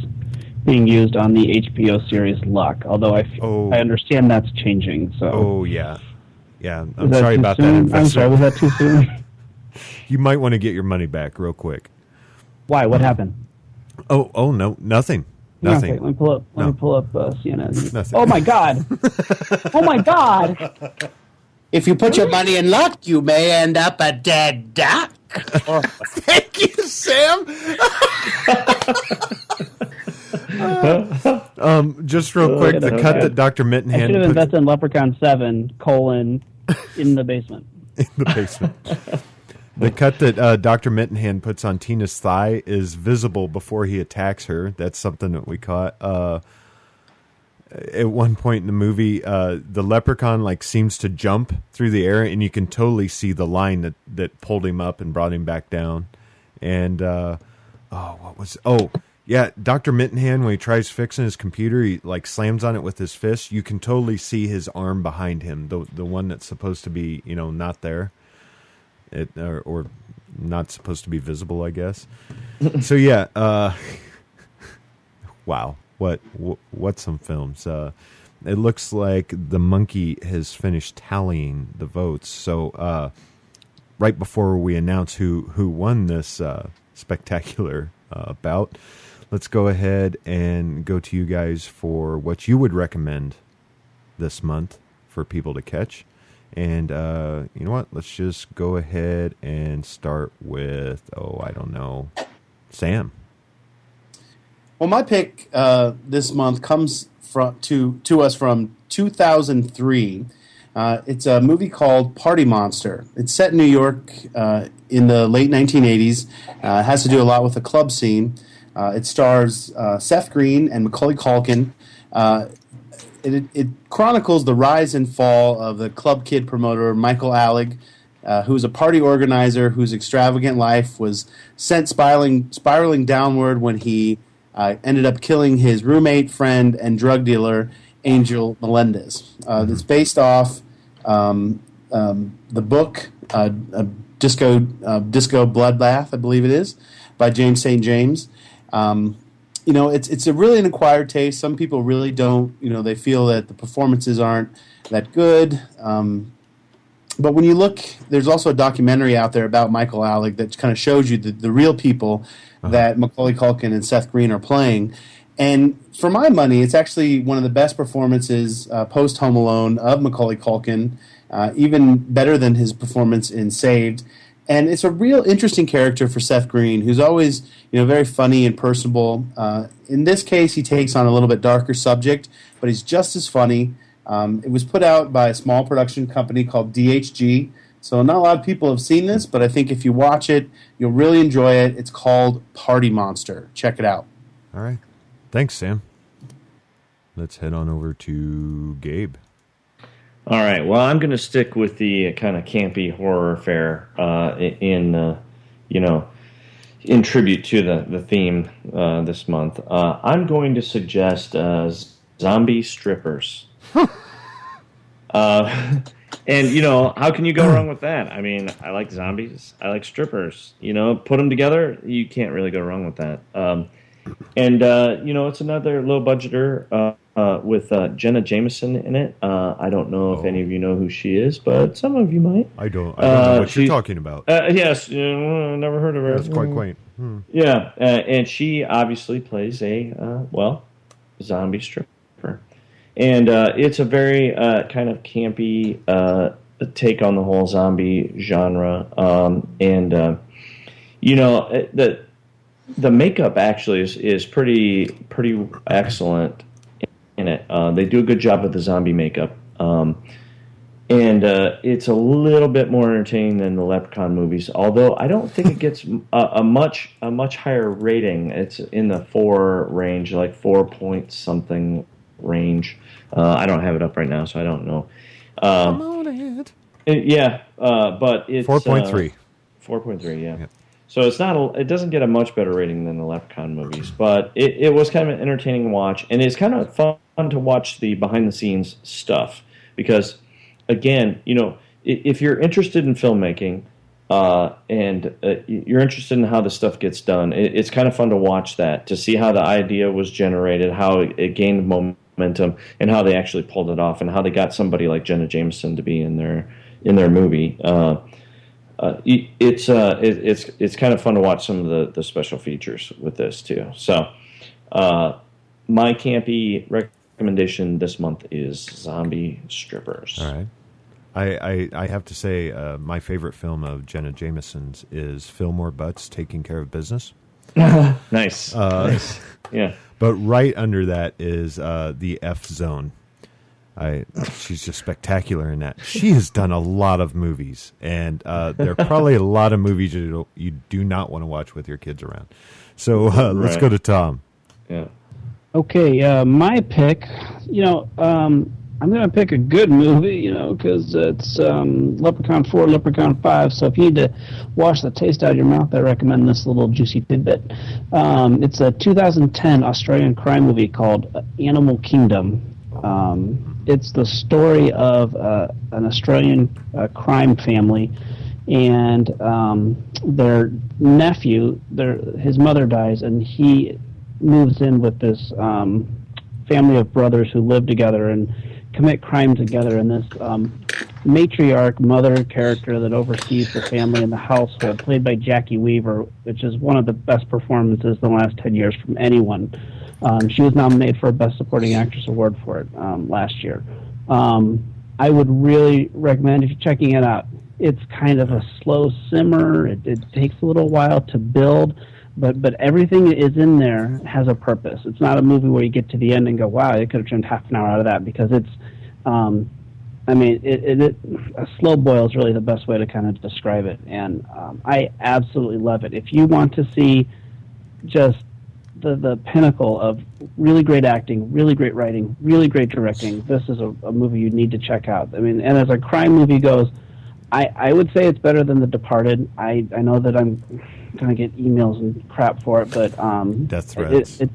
being used on the HBO series Luck. Although I understand that's changing. So. Oh yeah. I'm sorry about that. I'm sorry. Was that too soon? You might want to get your money back real quick. Why? What happened? Oh no, nothing. Nothing. Okay, let me pull up CNN. Nothing. Oh my God! Oh my God! If you put your money in Luck, you may end up a dead duck. Thank you, Sam. Just real quick, the cut that Dr. Mittenhand I should have invested in Leprechaun 7, in the basement. In the basement. The cut that Dr. Mittenhand puts on Tina's thigh is visible before he attacks her. That's something that we caught. At one point in the movie, the leprechaun seems to jump through the air, and you can totally see the line that pulled him up and brought him back down. And Dr. Mittenhand, when he tries fixing his computer, he slams on it with his fist. You can totally see his arm behind him, the one that's supposed to be not there. Or not supposed to be visible, I guess. So yeah, wow, what some films. It looks like the monkey has finished tallying the votes. So right before we announce who won this spectacular bout, let's go ahead and go to you guys for what you would recommend this month for people to catch. And you know what? Let's just go ahead and start with, I don't know, Sam. Well, my pick this month comes to us from 2003. It's a movie called Party Monster. It's set in New York in the late 1980s. It has to do a lot with the club scene. It stars Seth Green and Macaulay Culkin. It chronicles the rise and fall of the club kid promoter Michael Alec, who's a party organizer whose extravagant life was sent spiraling downward when he ended up killing his roommate, friend, and drug dealer, Angel Melendez. It's based off the book Disco Bloodbath, I believe it is, by James St. James. It's a really an acquired taste. Some people really don't. They feel that the performances aren't that good. But when you look, there's also a documentary out there about Michael Alec that kind of shows you the real people that Macaulay Culkin and Seth Green are playing. And for my money, it's actually one of the best performances post Home Alone of Macaulay Culkin, even better than his performance in Saved. And it's a real interesting character for Seth Green, who's always very funny and personable. In this case, he takes on a little bit darker subject, but he's just as funny. It was put out by a small production company called DHG. So not a lot of people have seen this, but I think if you watch it, you'll really enjoy it. It's called Party Monster. Check it out. All right. Thanks, Sam. Let's head on over to Gabe. All right. Well, I'm going to stick with the kind of campy horror fare in tribute to the theme this month. I'm going to suggest zombie strippers. And, how can you go wrong with that? I mean, I like zombies. I like strippers. Put them together, you can't really go wrong with that. It's another low-budgeter with Jenna Jameson in it. I don't know if any of you know who she is, but some of you might. I don't know what you're talking about. Yes, never heard of her. That's quite quaint. Yeah, and she obviously plays a, zombie stripper. And it's a very kind of campy take on the whole zombie genre. The makeup actually is pretty excellent in it. They do a good job with the zombie makeup. It's a little bit more entertaining than the Leprechaun movies, although I don't think it gets a much higher rating. It's in the 4 range, like 4 point something range. I don't have it up right now, so I don't know. Come on it. But it's 4.3. 4.3, yeah. Yep. So it doesn't get a much better rating than the Leprechaun movies, but it was kind of an entertaining watch, and it's kind of fun to watch the behind-the-scenes stuff because, again, if you're interested in filmmaking and you're interested in how the stuff gets done, it's kind of fun to watch that, to see how the idea was generated, how it gained momentum, and how they actually pulled it off, and how they got somebody like Jenna Jameson to be in their movie. It's kind of fun to watch some of the special features with this too. So, my campy recommendation this month is Zombie Strippers. All right. I have to say my favorite film of Jenna Jameson's is Fillmore Butts Taking Care of Business. Nice. Nice. Yeah. But right under that is the F Zone. She's just spectacular in that. She has done a lot of movies, and there are probably a lot of movies you do not want to watch with your kids around. So let's go to Tom. Yeah. Okay, my pick. I'm going to pick a good movie, because it's Leprechaun 4, Leprechaun 5. So if you need to wash the taste out of your mouth, I recommend this little juicy tidbit. It's a 2010 Australian crime movie called Animal Kingdom. It's the story of an Australian crime family, and their nephew, his mother dies, and he moves in with this family of brothers who live together and commit crime together. And this matriarch mother character that oversees the family and the household, played by Jackie Weaver, which is one of the best performances in the last 10 years from anyone. She was nominated for a Best Supporting Actress award for it last year. I would really recommend if you're checking it out. It's kind of a slow simmer. It takes a little while to build, but everything that is in there has a purpose. It's not a movie where you get to the end and go, wow, they could have trimmed half an hour out of that, because it's a slow boil is really the best way to kind of describe it, and I absolutely love it. If you want to see just the pinnacle of really great acting, really great writing, really great directing, this is a movie you need to check out. I mean, and as a crime movie goes, I would say it's better than The Departed. I know that I'm going to get emails and crap for it, but death threats. It's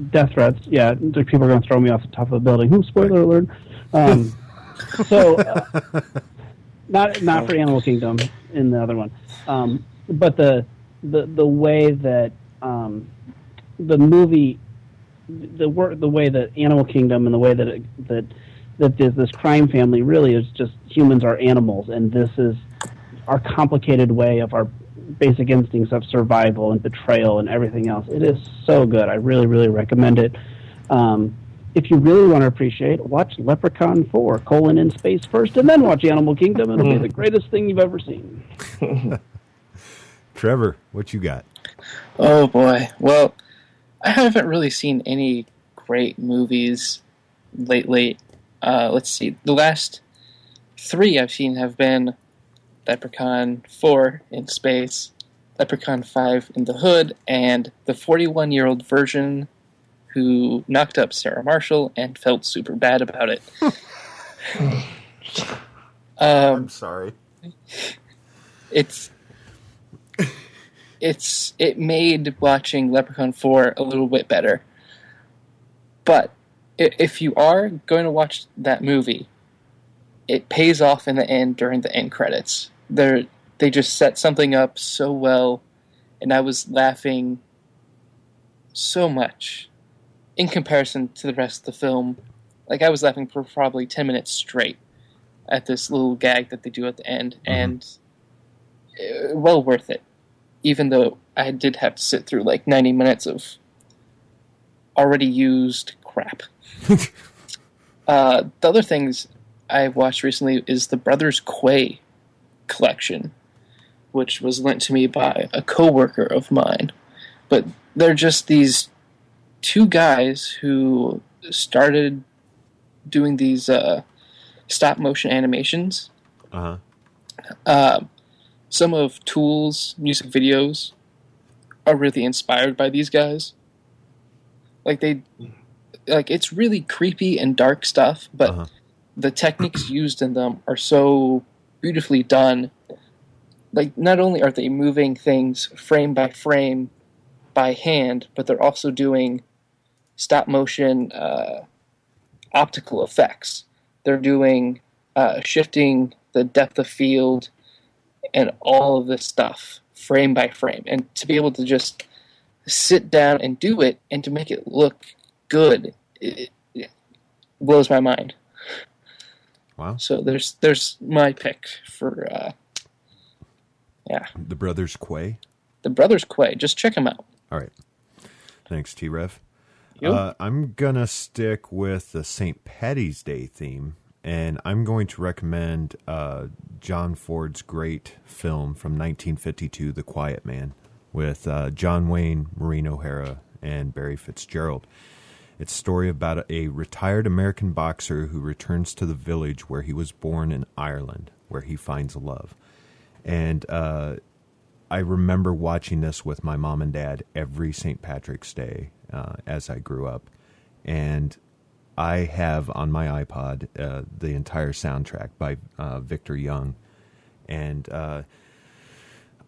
death threats. Yeah, people are going to throw me off the top of a building. Ooh, spoiler alert. So, not for Animal Kingdom in the other one, but the way that the movie, the way that Animal Kingdom and the way that this crime family really is just humans are animals, and this is our complicated way of our basic instincts of survival and betrayal and everything else. It is so good. I really, really recommend it. If you really want to appreciate, watch Leprechaun 4, in space first, and then watch Animal Kingdom. It'll be the greatest thing you've ever seen. Trevor, what you got? Oh, boy. Well, I haven't really seen any great movies lately. Let's see. The last 3 I've seen have been Leprechaun 4 in space, Leprechaun 5 in the hood, and the 41-year-old version who knocked up Sarah Marshall and felt super bad about it. I'm sorry. It made watching Leprechaun 4 a little bit better. But if you are going to watch that movie, it pays off in the end during the end credits. They just set something up so well, and I was laughing so much in comparison to the rest of the film. Like, I was laughing for probably 10 minutes straight at this little gag that they do at the end, and well worth it. Even though I did have to sit through like 90 minutes of already used crap. The other things I watched recently is the Brothers Quay collection, which was lent to me by a coworker of mine. But they're just these 2 guys who started doing these stop motion animations. Some of Tool's music videos are really inspired by these guys. It's really creepy and dark stuff, but the techniques used in them are so beautifully done. Like, not only are they moving things frame by frame by hand, but they're also doing stop motion optical effects. They're doing shifting the depth of field and all of this stuff frame by frame. And to be able to just sit down and do it and to make it look good, it blows my mind. Wow. So there's my pick for The Brothers Quay. The Brothers Quay. Just check them out. All right. Thanks, T-Rev. Yep. I'm going to stick with the St. Paddy's Day theme, and I'm going to recommend John Ford's great film from 1952, The Quiet Man, with John Wayne, Maureen O'Hara, and Barry Fitzgerald. It's a story about a retired American boxer who returns to the village where he was born in Ireland, where he finds love. And I remember watching this with my mom and dad every St. Patrick's Day as I grew up. And I have on my iPod the entire soundtrack by Victor Young. And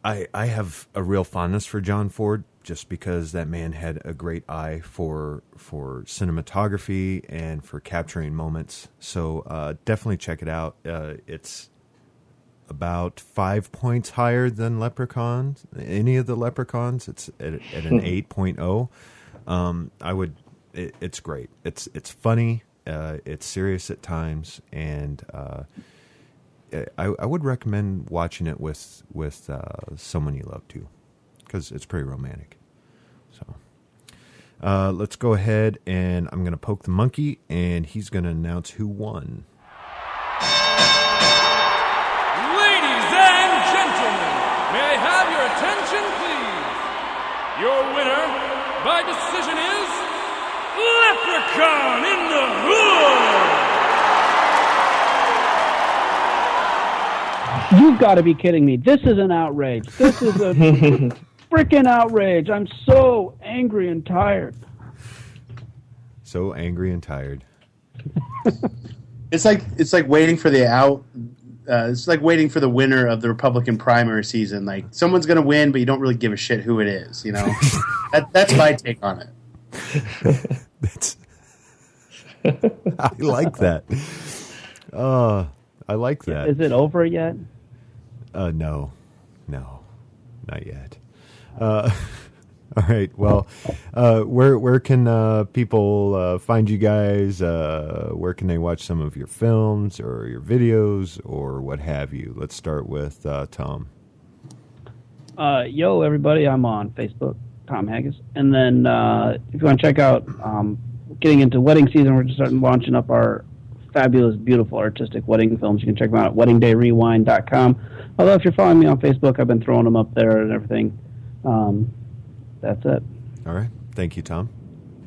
I have a real fondness for John Ford, just because that man had a great eye for cinematography and for capturing moments. So definitely check it out. It's about 5 points higher than Leprechaun. Any of the Leprechauns, it's at an 8.0. It's great. It's funny. It's serious at times, and I would recommend watching it with someone you love too, because it's pretty romantic. So let's go ahead, and I'm going to poke the monkey, and he's going to announce who won. Ladies and gentlemen, may I have your attention, please? Your winner by decision is Leprechaun in the Hood! You've got to be kidding me. This is an outrage. This is a freaking outrage. I'm so angry and tired. So angry and tired. It's like waiting for the out. It's like waiting for the winner of the Republican primary season. Like, someone's going to win, but you don't really give a shit who it is. You know, that's my take on it. I like that. I like that. Is it over yet? No, not yet. All right. Well, where can people find you guys? Where can they watch some of your films or your videos or what have you? Let's start with Tom. Yo, everybody, I'm on Facebook, Tom Haggis. And then if you want to check out, getting into wedding season, we're just starting launching up our fabulous, beautiful, artistic wedding films. You can check them out at weddingdayrewind.com. Although if you're following me on Facebook, I've been throwing them up there and everything. That's it. All right. Thank you, Tom.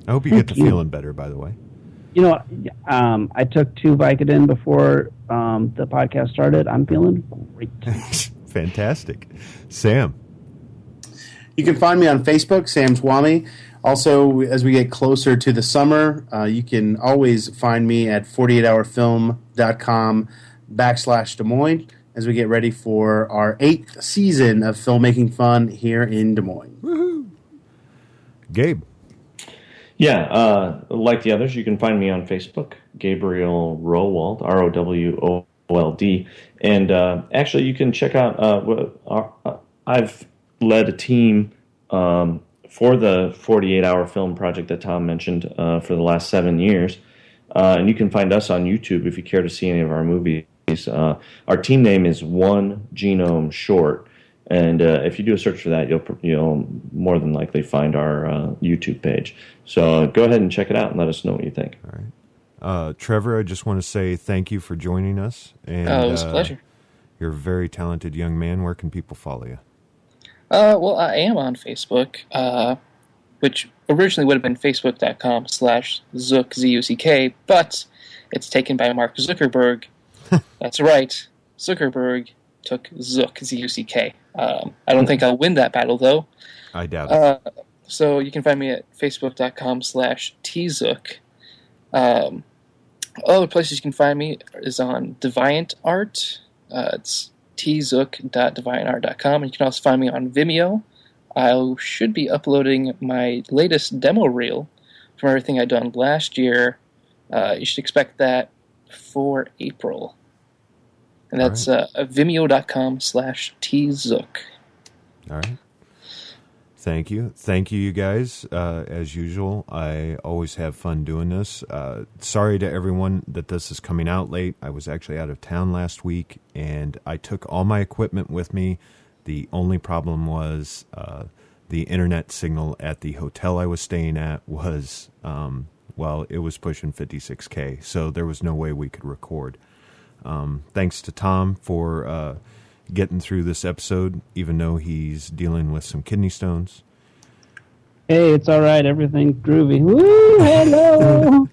I hope you get the feeling better, by the way. You know, I took 2 Vicodin before the podcast started. I'm feeling great. Fantastic. Sam. You can find me on Facebook, Sam Swami. Also, as we get closer to the summer, you can always find me at 48hourfilm.com/Des Moines as we get ready for our 8th season of filmmaking fun here in Des Moines. Woohoo! Gabe. Yeah, like the others, you can find me on Facebook, Gabriel Rowald, ROWOLD. And actually, you can check out, I've led a team for the 48-hour film project that Tom mentioned for the last 7 years. And you can find us on YouTube if you care to see any of our movies. Our team name is One Genome Short. And if you do a search for that, you'll more than likely find our YouTube page. So go ahead and check it out and let us know what you think. All right. Trevor, I just want to say thank you for joining us. And, it was a pleasure. You're a very talented young man. Where can people follow you? Well, I am on Facebook, which originally would have been facebook.com/Zuck, Z-U-C-K, but it's taken by Mark Zuckerberg. That's right. Zuckerberg took Zuck, Z-U-C-K. I don't think I'll win that battle, though. I doubt it. So you can find me at facebook.com/TZuck. Other places you can find me is on DeviantArt. It's tzook.deviantart.com. And you can also find me on Vimeo. I should be uploading my latest demo reel from everything I've done last year. You should expect that for April. And that's vimeo.com/tzook. All right. Thank you. Thank you, you guys. As usual, I always have fun doing this. Sorry to everyone that this is coming out late. I was actually out of town last week, and I took all my equipment with me. The only problem was the internet signal at the hotel I was staying at was, it was pushing 56K, so there was no way we could record. Thanks to Tom for getting through this episode, even though he's dealing with some kidney stones. Hey, it's all right. Everything's groovy. Woo, hello.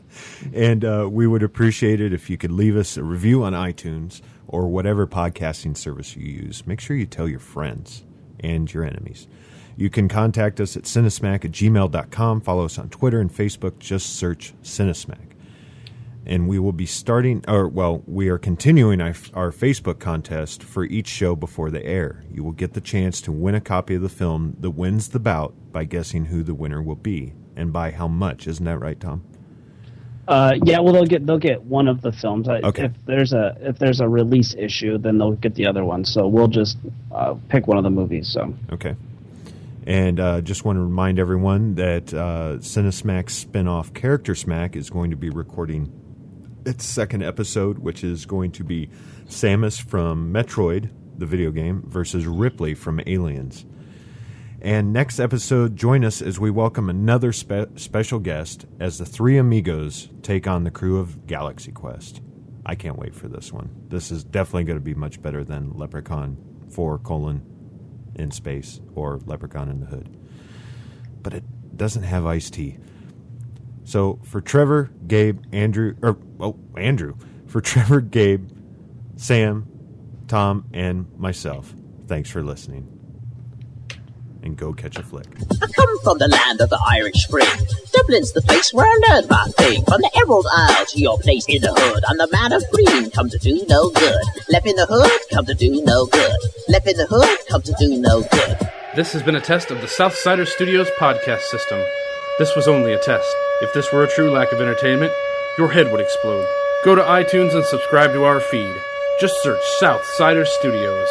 And we would appreciate it if you could leave us a review on iTunes or whatever podcasting service you use. Make sure you tell your friends and your enemies. You can contact us at cinesmack@gmail.com. Follow us on Twitter and Facebook. Just search Cinesmack. And we will be we are continuing our Facebook contest for each show before they air. You will get the chance to win a copy of the film that wins the bout by guessing who the winner will be and by how much. Isn't that right, Tom? Yeah. Well, they'll get one of the films. Okay. If there's a release issue, then they'll get the other one. So we'll just pick one of the movies. So okay. And just want to remind everyone that Cinesmack's spinoff Character Smack is going to be recording its second episode, which is going to be Samus from Metroid, the video game, versus Ripley from Aliens. And next episode, join us as we welcome another special guest as the three amigos take on the crew of Galaxy Quest. I can't wait for this one. This is definitely going to be much better than Leprechaun 4: in space or Leprechaun in the Hood. But it doesn't have Ice-T. So for Trevor, Gabe, Andrew. For Trevor, Gabe, Sam, Tom, and myself, thanks for listening. And go catch a flick. I come from the land of the Irish Spring. Dublin's the place where I learned my thing. From the Emerald Isle to your place in the hood, I'm the man of green, come to do no good. Left in the hood, come to do no good. Left in the hood, come to do no good. This has been a test of the Southsider Studios podcast system. This was only a test. If this were a true lack of entertainment, your head would explode. Go to iTunes and subscribe to our feed. Just search Southsider Studios.